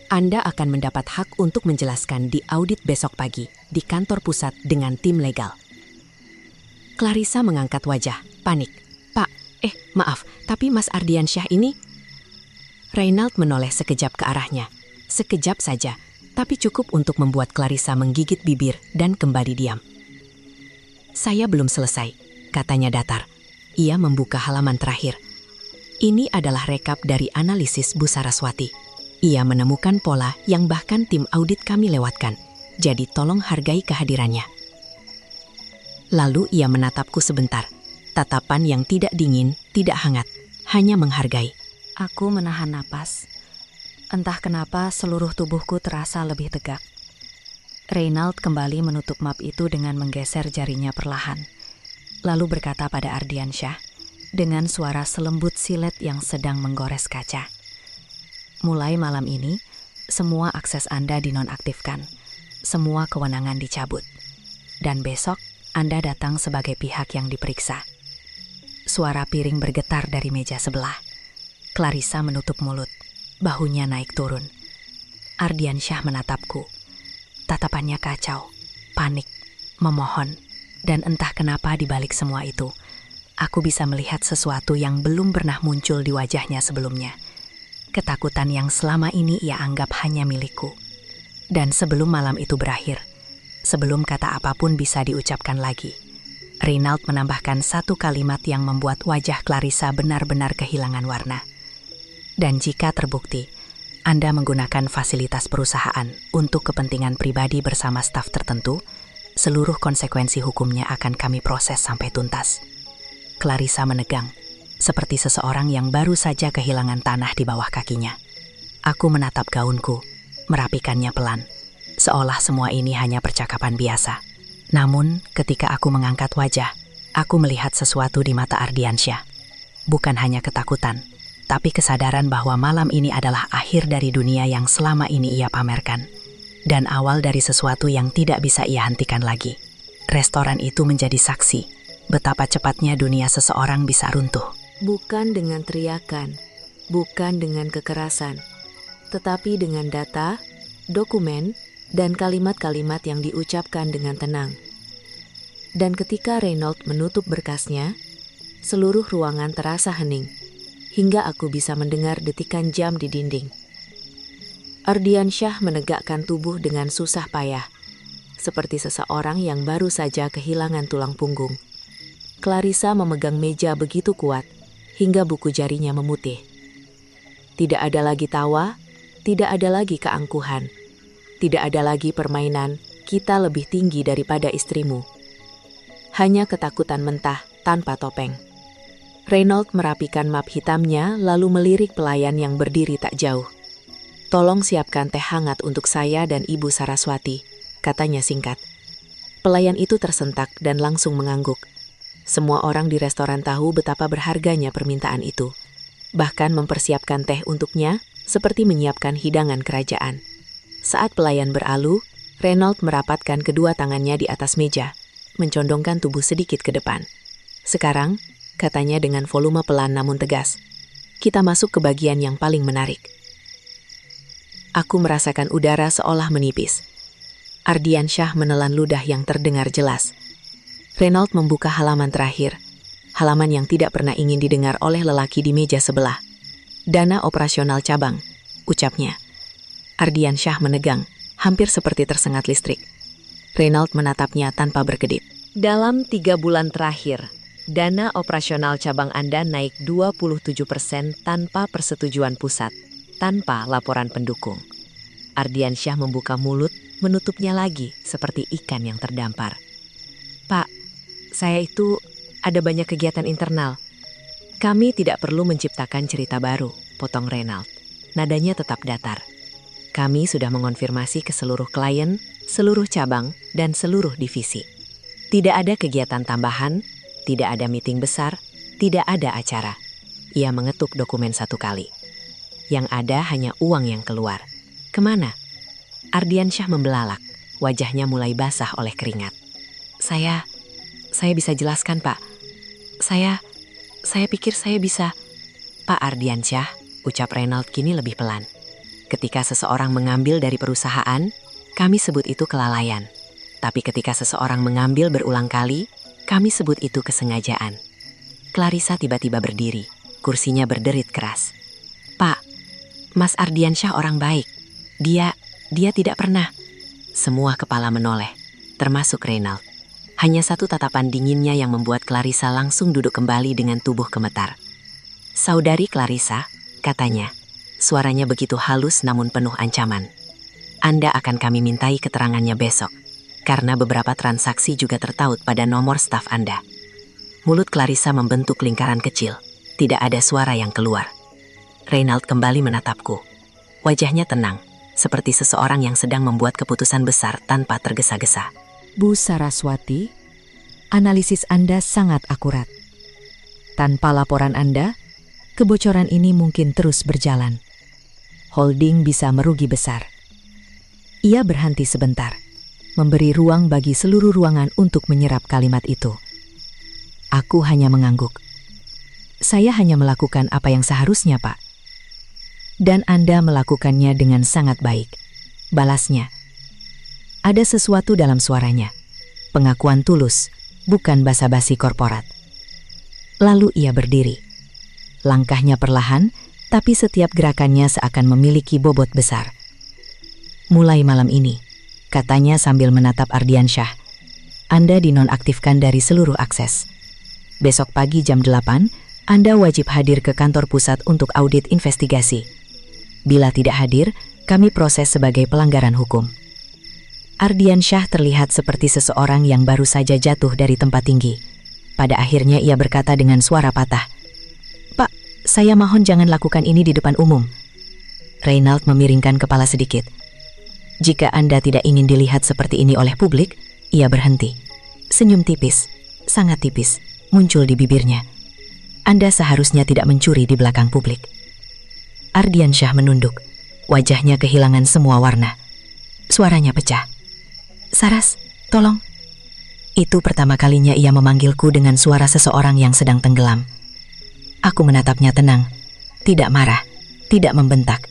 "Anda akan mendapat hak untuk menjelaskan di audit besok pagi di kantor pusat dengan tim legal." Clarissa mengangkat wajah, panik. "Pak, maaf, tapi Mas Ardiansyah ini..." Reynald menoleh sekejap ke arahnya. Sekejap saja, tapi cukup untuk membuat Clarissa menggigit bibir dan kembali diam. "Saya belum selesai," katanya datar. Ia membuka halaman terakhir. Ini adalah rekap dari analisis Bu Saraswati. Ia menemukan pola yang bahkan tim audit kami lewatkan, jadi tolong hargai kehadirannya. Lalu ia menatapku sebentar, tatapan yang tidak dingin, tidak hangat, hanya menghargai. Aku menahan napas. Entah kenapa seluruh tubuhku terasa lebih tegak. Reynald kembali menutup map itu dengan menggeser jarinya perlahan. Lalu berkata pada Ardiansyah, dengan suara selembut silet yang sedang menggores kaca. "Mulai malam ini, semua akses Anda dinonaktifkan. Semua kewenangan dicabut. Dan besok, Anda datang sebagai pihak yang diperiksa." Suara piring bergetar dari meja sebelah. Clarissa menutup mulut. Bahunya naik turun. Ardiansyah menatapku. Tatapannya kacau, panik, memohon. Dan entah kenapa di balik semua itu, aku bisa melihat sesuatu yang belum pernah muncul di wajahnya sebelumnya. Ketakutan yang selama ini ia anggap hanya milikku. Dan sebelum malam itu berakhir, sebelum kata apapun bisa diucapkan lagi, Reynald menambahkan satu kalimat yang membuat wajah Clarissa benar-benar kehilangan warna. "Dan jika terbukti, Anda menggunakan fasilitas perusahaan untuk kepentingan pribadi bersama staf tertentu, seluruh konsekuensi hukumnya akan kami proses sampai tuntas." Clarissa menegang. seperti seseorang yang baru saja kehilangan tanah di bawah kakinya. Aku menatap gaunku, merapikannya pelan, seolah semua ini hanya percakapan biasa. Namun, ketika aku mengangkat wajah, aku melihat sesuatu di mata Ardiansyah. Bukan hanya ketakutan, tapi kesadaran bahwa malam ini adalah akhir dari dunia yang selama ini ia pamerkan, dan awal dari sesuatu yang tidak bisa ia hentikan lagi. Restoran itu menjadi saksi betapa cepatnya dunia seseorang bisa runtuh. Bukan dengan teriakan, bukan dengan kekerasan, tetapi dengan data, dokumen, dan kalimat-kalimat yang diucapkan dengan tenang. Dan ketika Reynolds menutup berkasnya, seluruh ruangan terasa hening, hingga aku bisa mendengar detikan jam di dinding. Ardiansyah menegakkan tubuh dengan susah payah, seperti seseorang yang baru saja kehilangan tulang punggung. Clarissa memegang meja begitu kuat, hingga buku jarinya memutih. Tidak ada lagi tawa, tidak ada lagi keangkuhan, tidak ada lagi permainan, kita lebih tinggi daripada istrimu. Hanya ketakutan mentah tanpa topeng. Reynolds merapikan map hitamnya lalu melirik pelayan yang berdiri tak jauh. "Tolong siapkan teh hangat untuk saya dan Ibu Saraswati," katanya singkat. Pelayan itu tersentak dan langsung mengangguk. Semua orang di restoran tahu betapa berharganya permintaan itu. Bahkan mempersiapkan teh untuknya seperti menyiapkan hidangan kerajaan. Saat pelayan berlalu, Reynolds merapatkan kedua tangannya di atas meja, mencondongkan tubuh sedikit ke depan. "Sekarang," katanya dengan volume pelan namun tegas, "kita masuk ke bagian yang paling menarik." Aku merasakan udara seolah menipis. Ardiansyah menelan ludah yang terdengar jelas. Reynolds membuka halaman terakhir, halaman yang tidak pernah ingin didengar oleh lelaki di meja sebelah. "Dana operasional cabang," ucapnya. Ardiansyah menegang, hampir seperti tersengat listrik. Reynolds menatapnya tanpa berkedip. Dalam 3 bulan terakhir, dana operasional cabang Anda naik 27% tanpa persetujuan pusat, tanpa laporan pendukung. Ardiansyah membuka mulut, menutupnya lagi seperti ikan yang terdampar. "Pak, saya itu ada banyak kegiatan internal. Kami tidak perlu menciptakan cerita baru," potong Reynolds. Nadanya tetap datar. "Kami sudah mengonfirmasi ke seluruh klien, seluruh cabang, dan seluruh divisi. Tidak ada kegiatan tambahan, tidak ada meeting besar, tidak ada acara." Ia mengetuk dokumen 1 kali. "Yang ada hanya uang yang keluar. Kemana?" Ardiansyah membelalak, wajahnya mulai basah oleh keringat. Saya bisa jelaskan, Pak. Saya pikir saya bisa." "Pak Ardiansyah," ucap Reynolds kini lebih pelan. "Ketika seseorang mengambil dari perusahaan, kami sebut itu kelalaian. Tapi ketika seseorang mengambil berulang kali, kami sebut itu kesengajaan." Clarissa tiba-tiba berdiri, kursinya berderit keras. "Pak, Mas Ardiansyah orang baik. Dia tidak pernah." Semua kepala menoleh, termasuk Reynolds. Hanya satu tatapan dinginnya yang membuat Clarissa langsung duduk kembali dengan tubuh gemetar. "Saudari Clarissa," katanya, suaranya begitu halus namun penuh ancaman. "Anda akan kami mintai keterangannya besok, karena beberapa transaksi juga tertaut pada nomor staf Anda." Mulut Clarissa membentuk lingkaran kecil, tidak ada suara yang keluar. Reynolds kembali menatapku. Wajahnya tenang, seperti seseorang yang sedang membuat keputusan besar tanpa tergesa-gesa. Bu Saraswati, analisis Anda sangat akurat. Tanpa laporan Anda, kebocoran ini mungkin terus berjalan. Holding bisa merugi besar. Ia berhenti sebentar, memberi ruang bagi seluruh ruangan untuk menyerap kalimat itu. Aku hanya mengangguk. "Saya hanya melakukan apa yang seharusnya, Pak." "Dan Anda melakukannya dengan sangat baik," balasnya. Ada sesuatu dalam suaranya, pengakuan tulus, bukan basa-basi korporat. Lalu ia berdiri. Langkahnya perlahan, tapi setiap gerakannya seakan memiliki bobot besar. "Mulai malam ini," katanya sambil menatap Ardiansyah, "Anda dinonaktifkan dari seluruh akses. Besok pagi jam 8, Anda wajib hadir ke kantor pusat untuk audit investigasi. Bila tidak hadir, kami proses sebagai pelanggaran hukum." Ardiansyah terlihat seperti seseorang yang baru saja jatuh dari tempat tinggi. Pada akhirnya ia berkata dengan suara patah, Saya mohon jangan lakukan ini di depan umum. Reynald memiringkan kepala sedikit. Jika Anda tidak ingin dilihat seperti ini oleh publik, ia berhenti. Senyum tipis, sangat tipis, muncul di bibirnya. Anda seharusnya tidak mencuri di belakang publik. Ardiansyah menunduk. Wajahnya kehilangan semua warna. Suaranya pecah. Saras, tolong. Itu pertama kalinya ia memanggilku dengan suara seseorang yang sedang tenggelam. Aku menatapnya tenang, tidak marah, tidak membentak.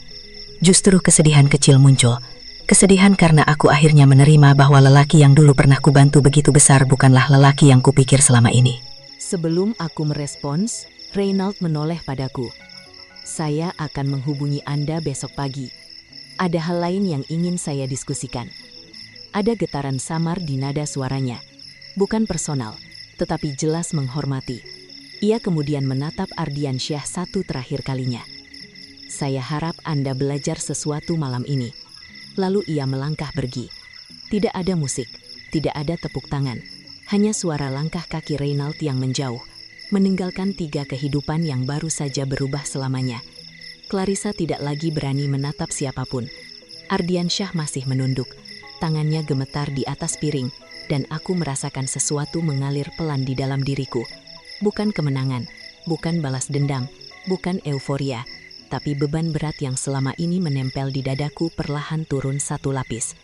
Justru kesedihan kecil muncul. Kesedihan karena aku akhirnya menerima bahwa lelaki yang dulu pernah kubantu begitu besar bukanlah lelaki yang kupikir selama ini. Sebelum aku merespons, Reynald menoleh padaku. Saya akan menghubungi Anda besok pagi. Ada hal lain yang ingin saya diskusikan. Ada getaran samar di nada suaranya. Bukan personal, tetapi jelas menghormati. Ia kemudian menatap Ardiansyah satu terakhir kalinya. Saya harap Anda belajar sesuatu malam ini. Lalu ia melangkah pergi. Tidak ada musik, tidak ada tepuk tangan. Hanya suara langkah kaki Reynald yang menjauh, meninggalkan 3 kehidupan yang baru saja berubah selamanya. Clarissa tidak lagi berani menatap siapapun. Ardiansyah masih menunduk. Tangannya gemetar di atas piring, dan aku merasakan sesuatu mengalir pelan di dalam diriku. Bukan kemenangan, bukan balas dendam, bukan euforia, tapi beban berat yang selama ini menempel di dadaku perlahan turun 1 lapis.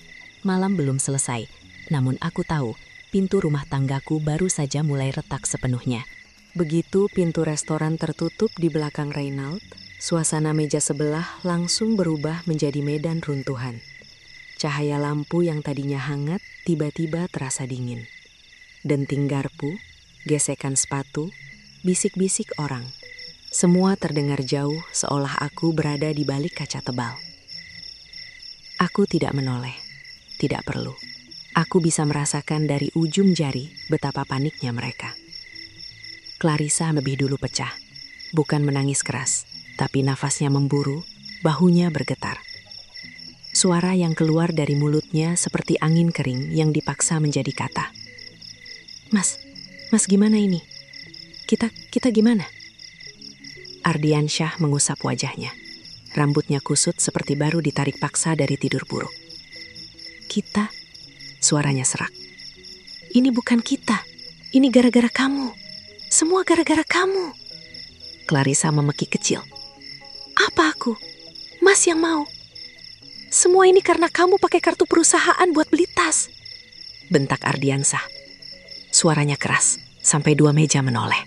Malam belum selesai, namun aku tahu pintu rumah tanggaku baru saja mulai retak sepenuhnya. Begitu pintu restoran tertutup di belakang Reynald, suasana meja sebelah langsung berubah menjadi medan runtuhan. Cahaya lampu yang tadinya hangat tiba-tiba terasa dingin. Denting garpu, gesekan sepatu, bisik-bisik orang. Semua terdengar jauh seolah aku berada di balik kaca tebal. Aku tidak menoleh, tidak perlu. Aku bisa merasakan dari ujung jari betapa paniknya mereka. Clarissa lebih dulu pecah. Bukan menangis keras, tapi nafasnya memburu, bahunya bergetar. Suara yang keluar dari mulutnya seperti angin kering yang dipaksa menjadi kata. Mas gimana ini? Kita gimana? Ardiansyah mengusap wajahnya. Rambutnya kusut seperti baru ditarik paksa dari tidur buruk. Kita? Suaranya serak. Ini bukan kita. Ini gara-gara kamu. Semua gara-gara kamu. Clarissa memekik kecil. Apa aku? Mas yang mau. Semua ini karena kamu pakai kartu perusahaan buat beli tas. Bentak Ardiansyah. Suaranya keras, sampai 2 meja menoleh.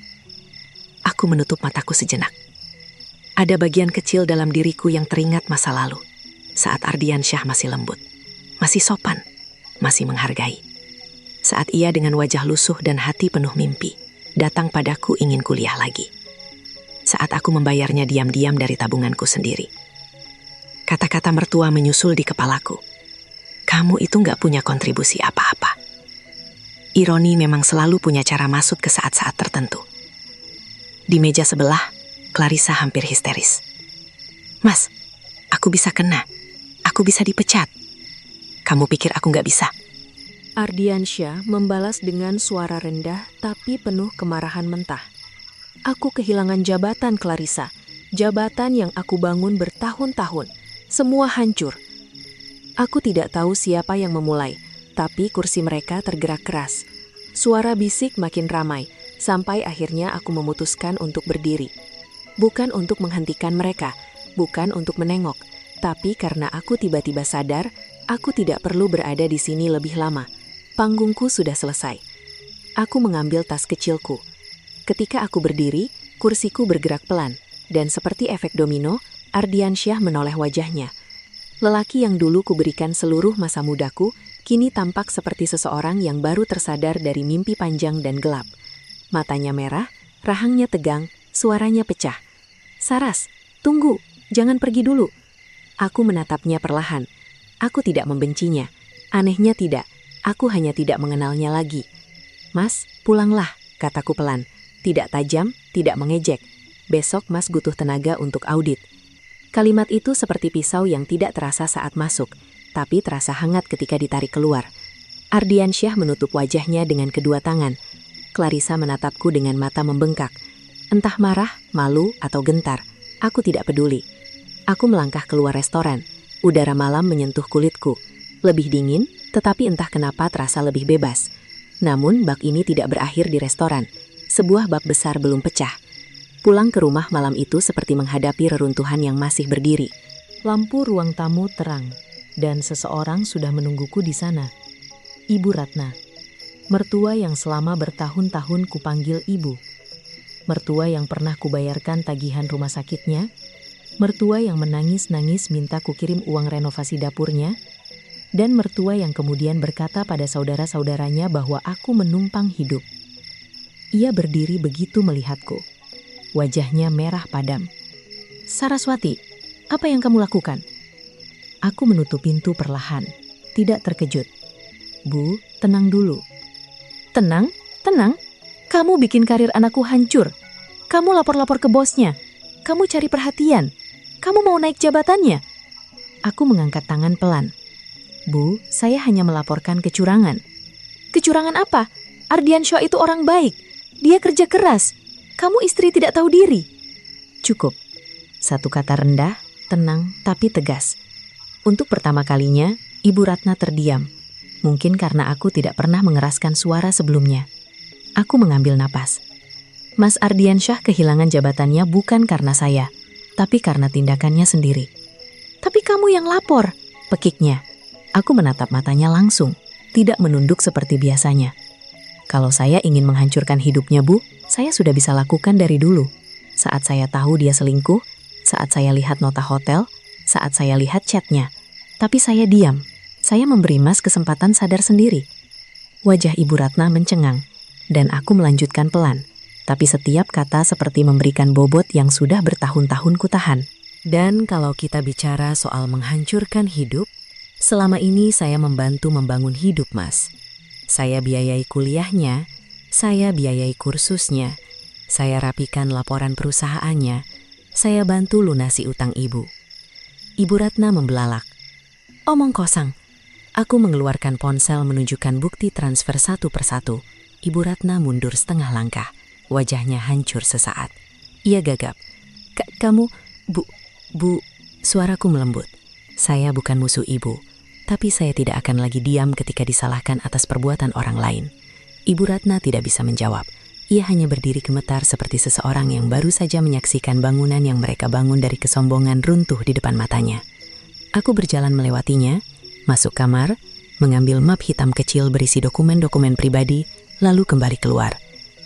Aku menutup mataku sejenak. Ada bagian kecil dalam diriku yang teringat masa lalu, saat Ardiansyah masih lembut, masih sopan, masih menghargai. Saat ia dengan wajah lusuh dan hati penuh mimpi, datang padaku ingin kuliah lagi. Saat aku membayarnya diam-diam dari tabunganku sendiri. Kata-kata mertua menyusul di kepalaku. Kamu itu gak punya kontribusi apa-apa. Ironi memang selalu punya cara masuk ke saat-saat tertentu. Di meja sebelah, Clarissa hampir histeris. Mas, aku bisa kena. Aku bisa dipecat. Kamu pikir aku gak bisa? Ardiansyah membalas dengan suara rendah tapi penuh kemarahan mentah. Aku kehilangan jabatan, Clarissa. Jabatan yang aku bangun bertahun-tahun. Semua hancur. Aku tidak tahu siapa yang memulai, tapi kursi mereka tergerak keras. Suara bisik makin ramai, sampai akhirnya aku memutuskan untuk berdiri. Bukan untuk menghentikan mereka, bukan untuk menengok, tapi karena aku tiba-tiba sadar, aku tidak perlu berada di sini lebih lama. Panggungku sudah selesai. Aku mengambil tas kecilku. Ketika aku berdiri, kursiku bergerak pelan, dan seperti efek domino, Ardiansyah menoleh wajahnya. Lelaki yang dulu kuberikan seluruh masa mudaku, kini tampak seperti seseorang yang baru tersadar dari mimpi panjang dan gelap. Matanya merah, rahangnya tegang, suaranya pecah. Saras, tunggu, jangan pergi dulu. Aku menatapnya perlahan. Aku tidak membencinya. Anehnya tidak, aku hanya tidak mengenalnya lagi. Mas, pulanglah, kataku pelan. Tidak tajam, tidak mengejek. Besok Mas butuh tenaga untuk audit. Kalimat itu seperti pisau yang tidak terasa saat masuk, tapi terasa hangat ketika ditarik keluar. Ardiansyah menutup wajahnya dengan kedua tangan. Clarissa menatapku dengan mata membengkak. Entah marah, malu, atau gentar, aku tidak peduli. Aku melangkah keluar restoran. Udara malam menyentuh kulitku. Lebih dingin, tetapi entah kenapa terasa lebih bebas. Namun bak ini tidak berakhir di restoran. Sebuah bak besar belum pecah. Pulang ke rumah malam itu seperti menghadapi reruntuhan yang masih berdiri. Lampu ruang tamu terang, dan seseorang sudah menungguku di sana. Ibu Ratna. Mertua yang selama bertahun-tahun kupanggil ibu. Mertua yang pernah kubayarkan tagihan rumah sakitnya. Mertua yang menangis-nangis minta kukirim uang renovasi dapurnya. Dan mertua yang kemudian berkata pada saudara-saudaranya bahwa aku menumpang hidup. Ia berdiri begitu melihatku. Wajahnya merah padam. "Saraswati, apa yang kamu lakukan?" Aku menutup pintu perlahan, tidak terkejut. "Bu, tenang dulu." "Tenang? Tenang? Kamu bikin karir anakku hancur. Kamu lapor-lapor ke bosnya. Kamu cari perhatian. Kamu mau naik jabatannya." Aku mengangkat tangan pelan. "Bu, saya hanya melaporkan kecurangan." "Kecurangan apa? Ardiansyah itu orang baik. Dia kerja keras. Kamu istri tidak tahu diri." "Cukup." Satu kata rendah, tenang, tapi tegas. Untuk pertama kalinya, Ibu Ratna terdiam. Mungkin karena aku tidak pernah mengeraskan suara sebelumnya. Aku mengambil napas. Mas Ardiansyah kehilangan jabatannya bukan karena saya, tapi karena tindakannya sendiri. "Tapi kamu yang lapor," pekiknya. Aku menatap matanya langsung, tidak menunduk seperti biasanya. Kalau saya ingin menghancurkan hidupnya, Bu, saya sudah bisa lakukan dari dulu. Saat saya tahu dia selingkuh, saat saya lihat nota hotel, saat saya lihat chatnya. Tapi saya diam. Saya memberi Mas kesempatan sadar sendiri. Wajah Ibu Ratna mencengang, dan aku melanjutkan pelan. Tapi setiap kata seperti memberikan bobot yang sudah bertahun-tahun kutahan. Dan kalau kita bicara soal menghancurkan hidup, selama ini saya membantu membangun hidup Mas. Saya biayai kuliahnya, saya biayai kursusnya, saya rapikan laporan perusahaannya, saya bantu lunasi utang ibu. Ibu Ratna membelalak. Omong kosong. Aku mengeluarkan ponsel menunjukkan bukti transfer satu persatu. Ibu Ratna mundur setengah langkah. Wajahnya hancur sesaat. Ia gagap. Kamu, Bu, suaraku melembut. Saya bukan musuh ibu, tapi saya tidak akan lagi diam ketika disalahkan atas perbuatan orang lain. Ibu Ratna tidak bisa menjawab. Ia hanya berdiri gemetar seperti seseorang yang baru saja menyaksikan bangunan yang mereka bangun dari kesombongan runtuh di depan matanya. Aku berjalan melewatinya, masuk kamar, mengambil map hitam kecil berisi dokumen-dokumen pribadi, lalu kembali keluar.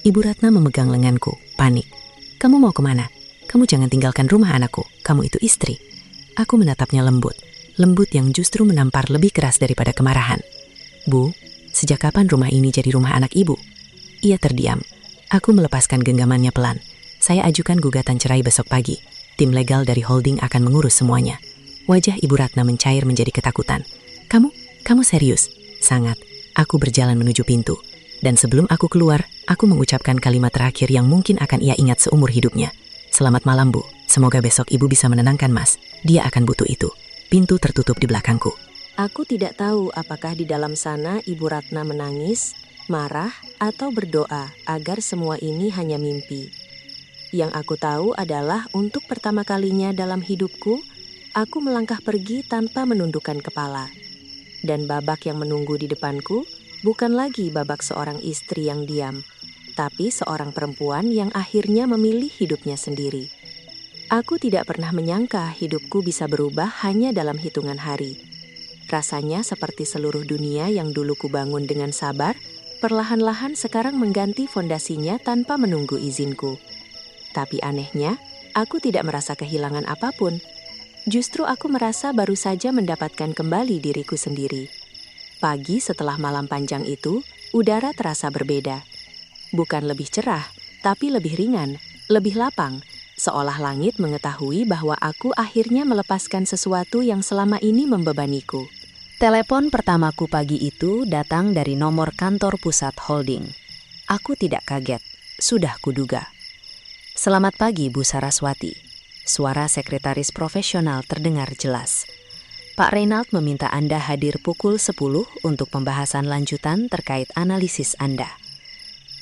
Ibu Ratna memegang lenganku, panik. "Kamu mau kemana? Kamu jangan tinggalkan rumah anakku, kamu itu istri." Aku menatapnya lembut yang justru menampar lebih keras daripada kemarahan. "Bu, sejak kapan rumah ini jadi rumah anak ibu?" Ia terdiam. Aku melepaskan genggamannya pelan. "Saya ajukan gugatan cerai besok pagi. Tim legal dari holding akan mengurus semuanya." Wajah Ibu Ratna mencair menjadi ketakutan. Kamu serius?" "Sangat." Aku berjalan menuju pintu. Dan sebelum aku keluar, aku mengucapkan kalimat terakhir yang mungkin akan ia ingat seumur hidupnya. "Selamat malam, Bu. Semoga besok Ibu bisa menenangkan Mas. Dia akan butuh itu." Pintu tertutup di belakangku. Aku tidak tahu apakah di dalam sana Ibu Ratna menangis, marah, atau berdoa agar semua ini hanya mimpi. Yang aku tahu adalah untuk pertama kalinya dalam hidupku, aku melangkah pergi tanpa menundukkan kepala. Dan babak yang menunggu di depanku bukan lagi babak seorang istri yang diam, tapi seorang perempuan yang akhirnya memilih hidupnya sendiri. Aku tidak pernah menyangka hidupku bisa berubah hanya dalam hitungan hari. Rasanya seperti seluruh dunia yang dulu kubangun dengan sabar, perlahan-lahan sekarang mengganti fondasinya tanpa menunggu izinku. Tapi anehnya, aku tidak merasa kehilangan apapun. Justru aku merasa baru saja mendapatkan kembali diriku sendiri. Pagi setelah malam panjang itu, udara terasa berbeda. Bukan lebih cerah, tapi lebih ringan, lebih lapang, seolah langit mengetahui bahwa aku akhirnya melepaskan sesuatu yang selama ini membebaniku. Telepon pertamaku pagi itu datang dari nomor kantor pusat holding. Aku tidak kaget, sudah kuduga. "Selamat pagi, Bu Saraswati." Suara sekretaris profesional terdengar jelas. "Pak Reynald meminta Anda hadir pukul 10 untuk pembahasan lanjutan terkait analisis Anda."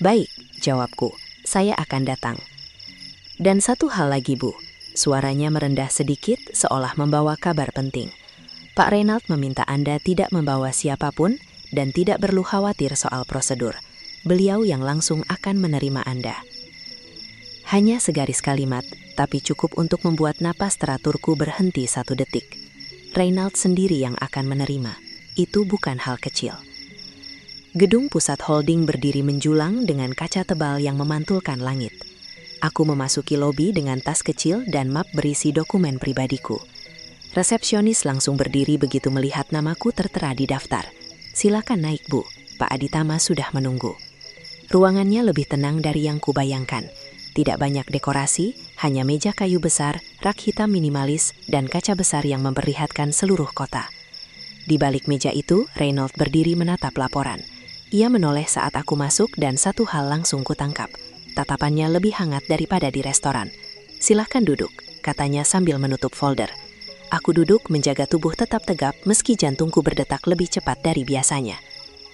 "Baik," jawabku, "saya akan datang." Dan satu hal lagi, Bu. Suaranya merendah sedikit seolah membawa kabar penting. Pak Reynald meminta Anda tidak membawa siapapun dan tidak perlu khawatir soal prosedur. Beliau yang langsung akan menerima Anda. Hanya segaris kalimat, tapi cukup untuk membuat napas teraturku berhenti 1 detik. Reynald sendiri yang akan menerima. Itu bukan hal kecil. Gedung pusat holding berdiri menjulang dengan kaca tebal yang memantulkan langit. Aku memasuki lobi dengan tas kecil dan map berisi dokumen pribadiku. Resepsionis langsung berdiri begitu melihat namaku tertera di daftar. Silakan naik, Bu. Pak Aditama sudah menunggu. Ruangannya lebih tenang dari yang kubayangkan. Tidak banyak dekorasi, hanya meja kayu besar, rak hitam minimalis, dan kaca besar yang memperlihatkan seluruh kota. Di balik meja itu, Reynald berdiri menatap laporan. Ia menoleh saat aku masuk dan satu hal langsung kutangkap. Tatapannya lebih hangat daripada di restoran. Silahkan duduk, katanya sambil menutup folder. Aku duduk menjaga tubuh tetap tegap meski jantungku berdetak lebih cepat dari biasanya.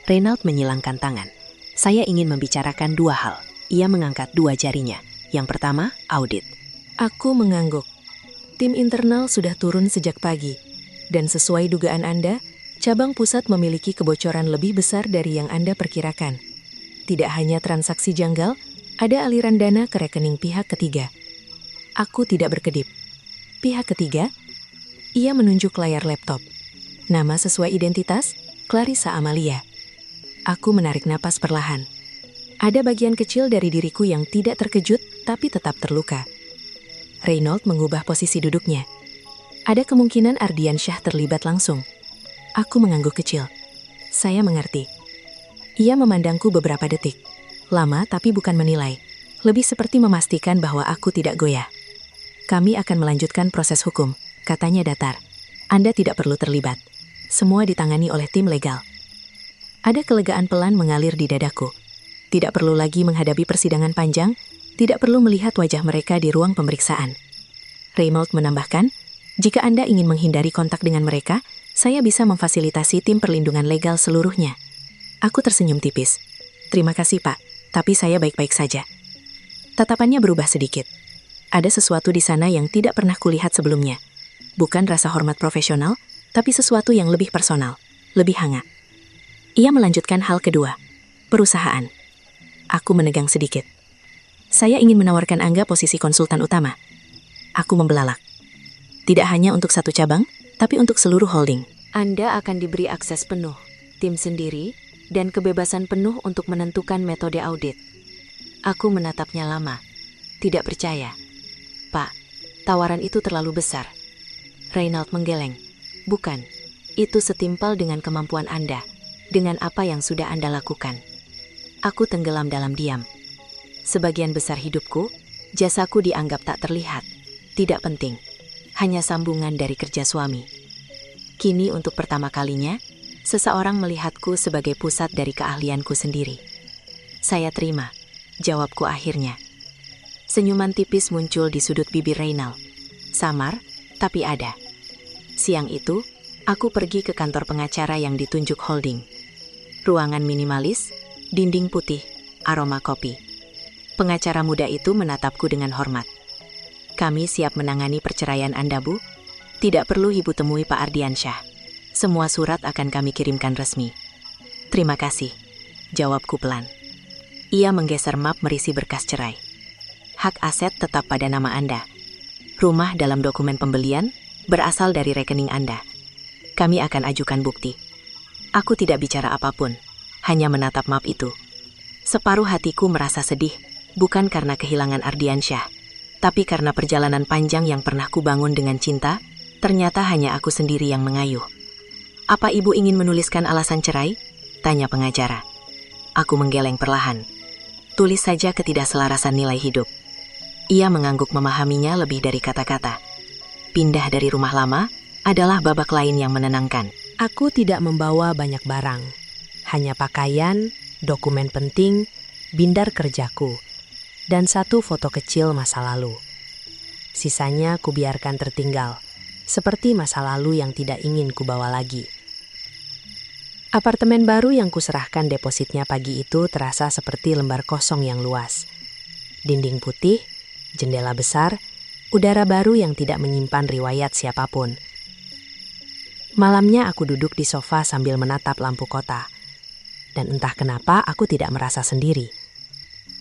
Reynald menyilangkan tangan. Saya ingin membicarakan 2 hal. Ia mengangkat 2 jarinya. Yang pertama, audit. Aku mengangguk. Tim internal sudah turun sejak pagi. Dan sesuai dugaan Anda, cabang pusat memiliki kebocoran lebih besar dari yang Anda perkirakan. Tidak hanya transaksi janggal, ada aliran dana ke rekening pihak ketiga. Aku tidak berkedip. Pihak ketiga? Ia menunjuk layar laptop. Nama sesuai identitas, Clarissa Amalia. Aku menarik napas perlahan. Ada bagian kecil dari diriku yang tidak terkejut, tapi tetap terluka. Reynald mengubah posisi duduknya. Ada kemungkinan Ardiansyah terlibat langsung. Aku mengangguk kecil. Saya mengerti. Ia memandangku beberapa detik. Lama tapi bukan menilai. Lebih seperti memastikan bahwa aku tidak goyah. Kami akan melanjutkan proses hukum, katanya datar. Anda tidak perlu terlibat. Semua ditangani oleh tim legal. Ada kelegaan pelan mengalir di dadaku. Tidak perlu lagi menghadapi persidangan panjang, tidak perlu melihat wajah mereka di ruang pemeriksaan. Reynald menambahkan, jika Anda ingin menghindari kontak dengan mereka, saya bisa memfasilitasi tim perlindungan legal seluruhnya. Aku tersenyum tipis. Terima kasih, Pak, tapi saya baik-baik saja. Tatapannya berubah sedikit. Ada sesuatu di sana yang tidak pernah kulihat sebelumnya. Bukan rasa hormat profesional, tapi sesuatu yang lebih personal, lebih hangat. Ia melanjutkan hal kedua, perusahaan. Aku menegang sedikit. Saya ingin menawarkan Angga posisi konsultan utama. Aku membelalak. Tidak hanya untuk satu cabang, tapi untuk seluruh holding. Anda akan diberi akses penuh, tim sendiri, dan kebebasan penuh untuk menentukan metode audit. Aku menatapnya lama. Tidak percaya. Pak, tawaran itu terlalu besar. Reynald menggeleng. Bukan, itu setimpal dengan kemampuan Anda, dengan apa yang sudah Anda lakukan. Aku tenggelam dalam diam. Sebagian besar hidupku, jasaku dianggap tak terlihat, tidak penting. Hanya sambungan dari kerja suami. Kini untuk pertama kalinya, seseorang melihatku sebagai pusat dari keahlianku sendiri. Saya terima, jawabku akhirnya. Senyuman tipis muncul di sudut bibir Reynald. Samar, tapi ada. Siang itu, aku pergi ke kantor pengacara yang ditunjuk holding. Ruangan minimalis, dinding putih, aroma kopi. Pengacara muda itu menatapku dengan hormat. Kami siap menangani perceraian Anda, Bu. Tidak perlu Ibu temui Pak Ardiansyah. Semua surat akan kami kirimkan resmi. Terima kasih, jawabku pelan. Ia menggeser map merisi berkas cerai. Hak aset tetap pada nama Anda. Rumah dalam dokumen pembelian berasal dari rekening Anda. Kami akan ajukan bukti. Aku tidak bicara apapun, hanya menatap map itu. Separuh hatiku merasa sedih, bukan karena kehilangan Ardiansyah, tapi karena perjalanan panjang yang pernah kubangun dengan cinta, ternyata hanya aku sendiri yang mengayuh. Apa Ibu ingin menuliskan alasan cerai? Tanya pengacara. Aku menggeleng perlahan. Tulis saja ketidakselarasan nilai hidup. Ia mengangguk memahaminya lebih dari kata-kata. Pindah dari rumah lama adalah babak lain yang menenangkan. Aku tidak membawa banyak barang. Hanya pakaian, dokumen penting, bindar kerjaku, dan satu foto kecil masa lalu. Sisanya kubiarkan tertinggal, seperti masa lalu yang tidak ingin kubawa lagi. Apartemen baru yang kuserahkan depositnya pagi itu terasa seperti lembar kosong yang luas. Dinding putih, jendela besar, udara baru yang tidak menyimpan riwayat siapapun. Malamnya aku duduk di sofa sambil menatap lampu kota. Dan entah kenapa aku tidak merasa sendiri.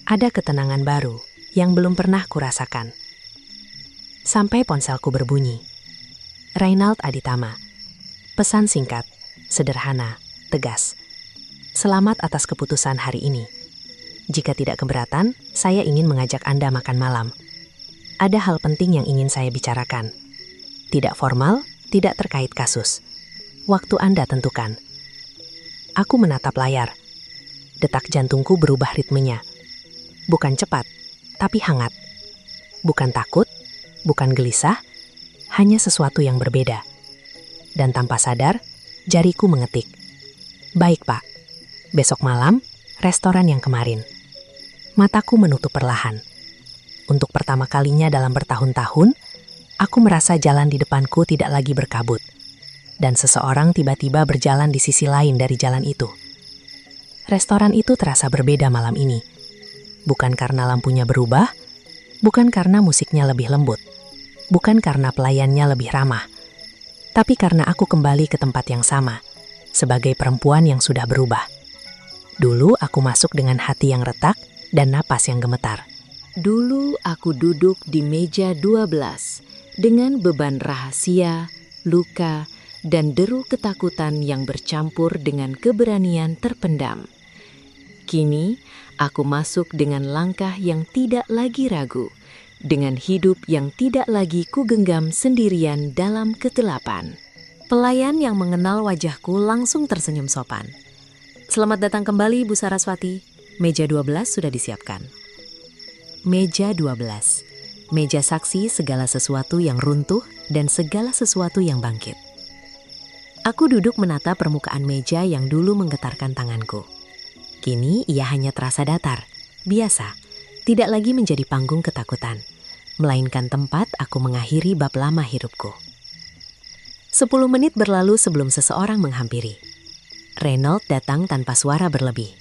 Ada ketenangan baru yang belum pernah kurasakan. Sampai ponselku berbunyi. Reynald Aditama. Pesan singkat, sederhana, tegas. Selamat atas keputusan hari ini. Jika tidak keberatan, saya ingin mengajak Anda makan malam. Ada hal penting yang ingin saya bicarakan. Tidak formal, tidak terkait kasus. Waktu Anda tentukan. Aku menatap layar. Detak jantungku berubah ritmenya. Bukan cepat, tapi hangat. Bukan takut, bukan gelisah, hanya sesuatu yang berbeda. Dan tanpa sadar, jariku mengetik. Baik, Pak. Besok malam, restoran yang kemarin. Mataku menutup perlahan. Untuk pertama kalinya dalam bertahun-tahun, aku merasa jalan di depanku tidak lagi berkabut. Dan seseorang tiba-tiba berjalan di sisi lain dari jalan itu. Restoran itu terasa berbeda malam ini. Bukan karena lampunya berubah, bukan karena musiknya lebih lembut, bukan karena pelayannya lebih ramah, tapi karena aku kembali ke tempat yang sama, sebagai perempuan yang sudah berubah. Dulu aku masuk dengan hati yang retak dan napas yang gemetar. Dulu aku duduk di meja 12 dengan beban rahasia, luka, dan deru ketakutan yang bercampur dengan keberanian terpendam. Kini, aku masuk dengan langkah yang tidak lagi ragu, dengan hidup yang tidak lagi kugenggam sendirian dalam kegelapan. Pelayan yang mengenal wajahku langsung tersenyum sopan. Selamat datang kembali, Bu Saraswati. Meja 12 sudah disiapkan. Meja 12. Meja saksi segala sesuatu yang runtuh dan segala sesuatu yang bangkit. Aku duduk menatap permukaan meja yang dulu menggetarkan tanganku. Kini ia hanya terasa datar, biasa, tidak lagi menjadi panggung ketakutan, melainkan tempat aku mengakhiri bab lama hidupku. 10 menit berlalu sebelum seseorang menghampiri. Reynald datang tanpa suara berlebih,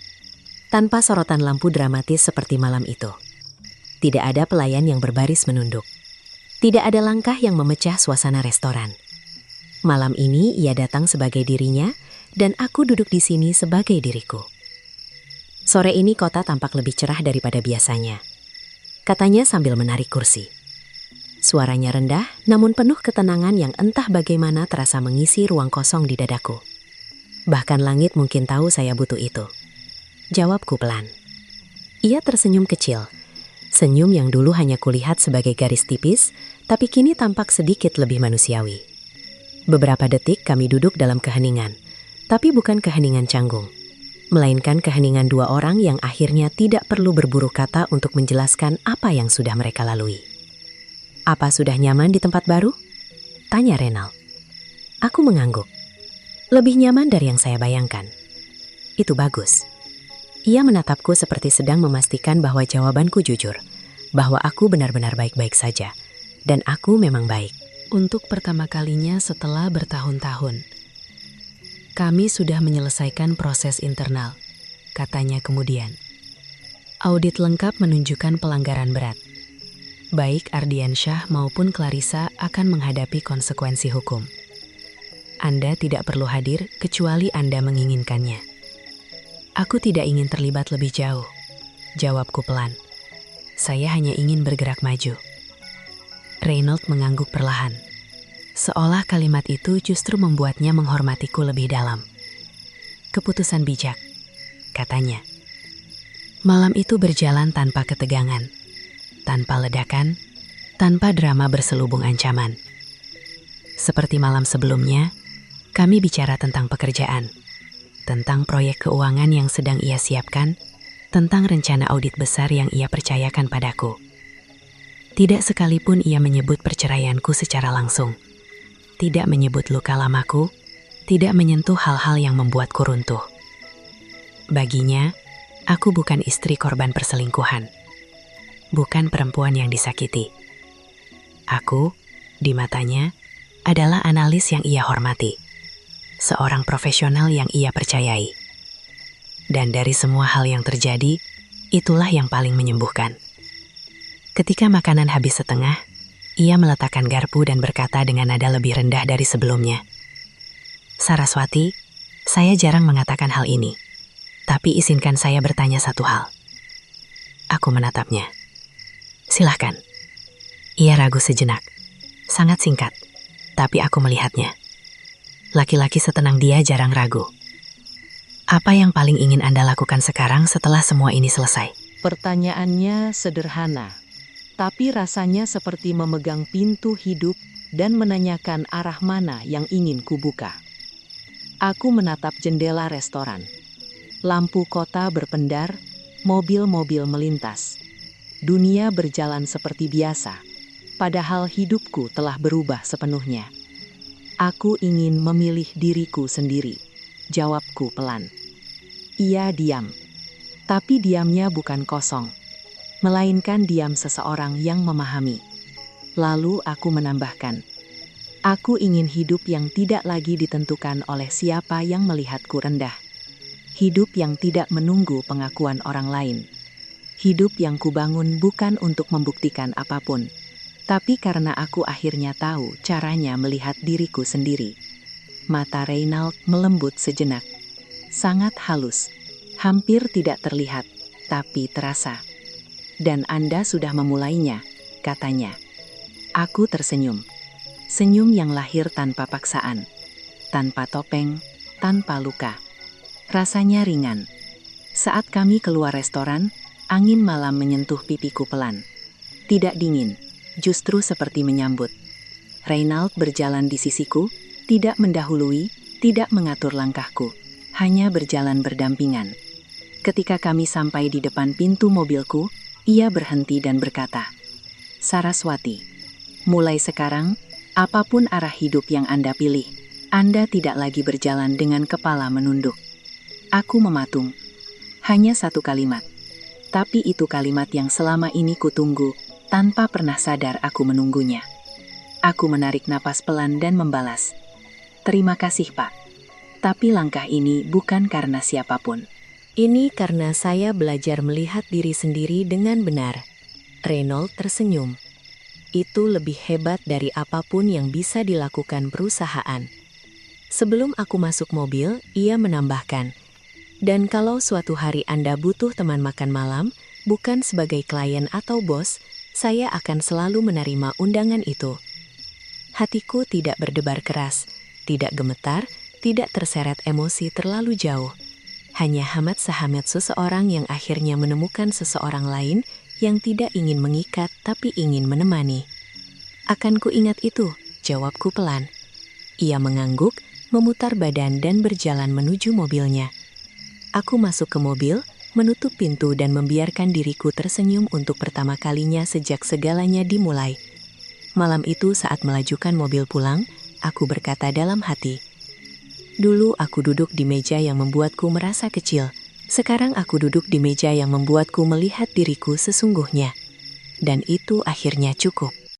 tanpa sorotan lampu dramatis seperti malam itu. Tidak ada pelayan yang berbaris menunduk. Tidak ada langkah yang memecah suasana restoran. Malam ini ia datang sebagai dirinya, dan aku duduk di sini sebagai diriku. Sore ini kota tampak lebih cerah daripada biasanya, katanya sambil menarik kursi. Suaranya rendah, namun penuh ketenangan yang entah bagaimana terasa mengisi ruang kosong di dadaku. Bahkan langit mungkin tahu saya butuh itu. Jawabku pelan. Ia tersenyum kecil, senyum yang dulu hanya kulihat sebagai garis tipis, tapi kini tampak sedikit lebih manusiawi. Beberapa detik kami duduk dalam keheningan, tapi bukan keheningan canggung, melainkan keheningan dua orang yang akhirnya tidak perlu berburu kata untuk menjelaskan apa yang sudah mereka lalui. Apa sudah nyaman di tempat baru? Tanya Reynald. Aku mengangguk. Lebih nyaman dari yang saya bayangkan. Itu bagus. Ia menatapku seperti sedang memastikan bahwa jawabanku jujur, bahwa aku benar-benar baik-baik saja, dan aku memang baik. Untuk pertama kalinya setelah bertahun-tahun, kami sudah menyelesaikan proses internal, katanya kemudian. Audit lengkap menunjukkan pelanggaran berat. Baik Ardiansyah maupun Clarissa akan menghadapi konsekuensi hukum. Anda tidak perlu hadir kecuali Anda menginginkannya. Aku tidak ingin terlibat lebih jauh, jawabku pelan. Saya hanya ingin bergerak maju. Reynald mengangguk perlahan, seolah kalimat itu justru membuatnya menghormatiku lebih dalam. Keputusan bijak, katanya. Malam itu berjalan tanpa ketegangan, tanpa ledakan, tanpa drama berselubung ancaman. Seperti malam sebelumnya, kami bicara tentang pekerjaan, tentang proyek keuangan yang sedang ia siapkan, tentang rencana audit besar yang ia percayakan padaku. Tidak sekalipun ia menyebut perceraianku secara langsung. Tidak menyebut luka lamaku, tidak menyentuh hal-hal yang membuatku runtuh. Baginya, aku bukan istri korban perselingkuhan. Bukan perempuan yang disakiti. Aku, di matanya, adalah analis yang ia hormati. Seorang profesional yang ia percayai. Dan dari semua hal yang terjadi, itulah yang paling menyembuhkan. Ketika makanan habis setengah, ia meletakkan garpu dan berkata dengan nada lebih rendah dari sebelumnya. Saraswati, saya jarang mengatakan hal ini, tapi izinkan saya bertanya satu hal. Aku menatapnya. Silahkan. Ia ragu sejenak. Sangat singkat, tapi aku melihatnya. Laki-laki setenang dia jarang ragu. Apa yang paling ingin Anda lakukan sekarang setelah semua ini selesai? Pertanyaannya sederhana, tapi rasanya seperti memegang pintu hidup dan menanyakan arah mana yang ingin kubuka. Aku menatap jendela restoran. Lampu kota berpendar, mobil-mobil melintas. Dunia berjalan seperti biasa, padahal hidupku telah berubah sepenuhnya. Aku ingin memilih diriku sendiri, jawabku pelan. Ia diam, tapi diamnya bukan kosong, melainkan diam seseorang yang memahami. Lalu aku menambahkan, aku ingin hidup yang tidak lagi ditentukan oleh siapa yang melihatku rendah. Hidup yang tidak menunggu pengakuan orang lain. Hidup yang kubangun bukan untuk membuktikan apapun, tapi karena aku akhirnya tahu caranya melihat diriku sendiri. Mata Reynald melembut sejenak. Sangat halus. Hampir tidak terlihat, tapi terasa. Dan Anda sudah memulainya, katanya. Aku tersenyum. Senyum yang lahir tanpa paksaan. Tanpa topeng, tanpa luka. Rasanya ringan. Saat kami keluar restoran, angin malam menyentuh pipiku pelan. Tidak dingin, justru seperti menyambut. Reynald berjalan di sisiku, tidak mendahului, tidak mengatur langkahku, hanya berjalan berdampingan. Ketika kami sampai di depan pintu mobilku, ia berhenti dan berkata, Saraswati, mulai sekarang, apapun arah hidup yang Anda pilih, Anda tidak lagi berjalan dengan kepala menunduk. Aku mematung. Hanya satu kalimat. Tapi itu kalimat yang selama ini kutunggu, tanpa pernah sadar aku menunggunya. Aku menarik napas pelan dan membalas. Terima kasih, Pak. Tapi langkah ini bukan karena siapapun. Ini karena saya belajar melihat diri sendiri dengan benar. Reynald tersenyum. Itu lebih hebat dari apapun yang bisa dilakukan perusahaan. Sebelum aku masuk mobil, ia menambahkan, dan kalau suatu hari Anda butuh teman makan malam, bukan sebagai klien atau bos, saya akan selalu menerima undangan itu. Hatiku tidak berdebar keras, tidak gemetar, tidak terseret emosi terlalu jauh. Hanya hamat sahamat seseorang yang akhirnya menemukan seseorang lain yang tidak ingin mengikat tapi ingin menemani. Akan ku ingat itu, jawabku pelan. Ia mengangguk, memutar badan dan berjalan menuju mobilnya. Aku masuk ke mobil, menutup pintu dan membiarkan diriku tersenyum untuk pertama kalinya sejak segalanya dimulai. Malam itu saat melajukan mobil pulang, aku berkata dalam hati, dulu aku duduk di meja yang membuatku merasa kecil. Sekarang aku duduk di meja yang membuatku melihat diriku sesungguhnya. Dan itu akhirnya cukup.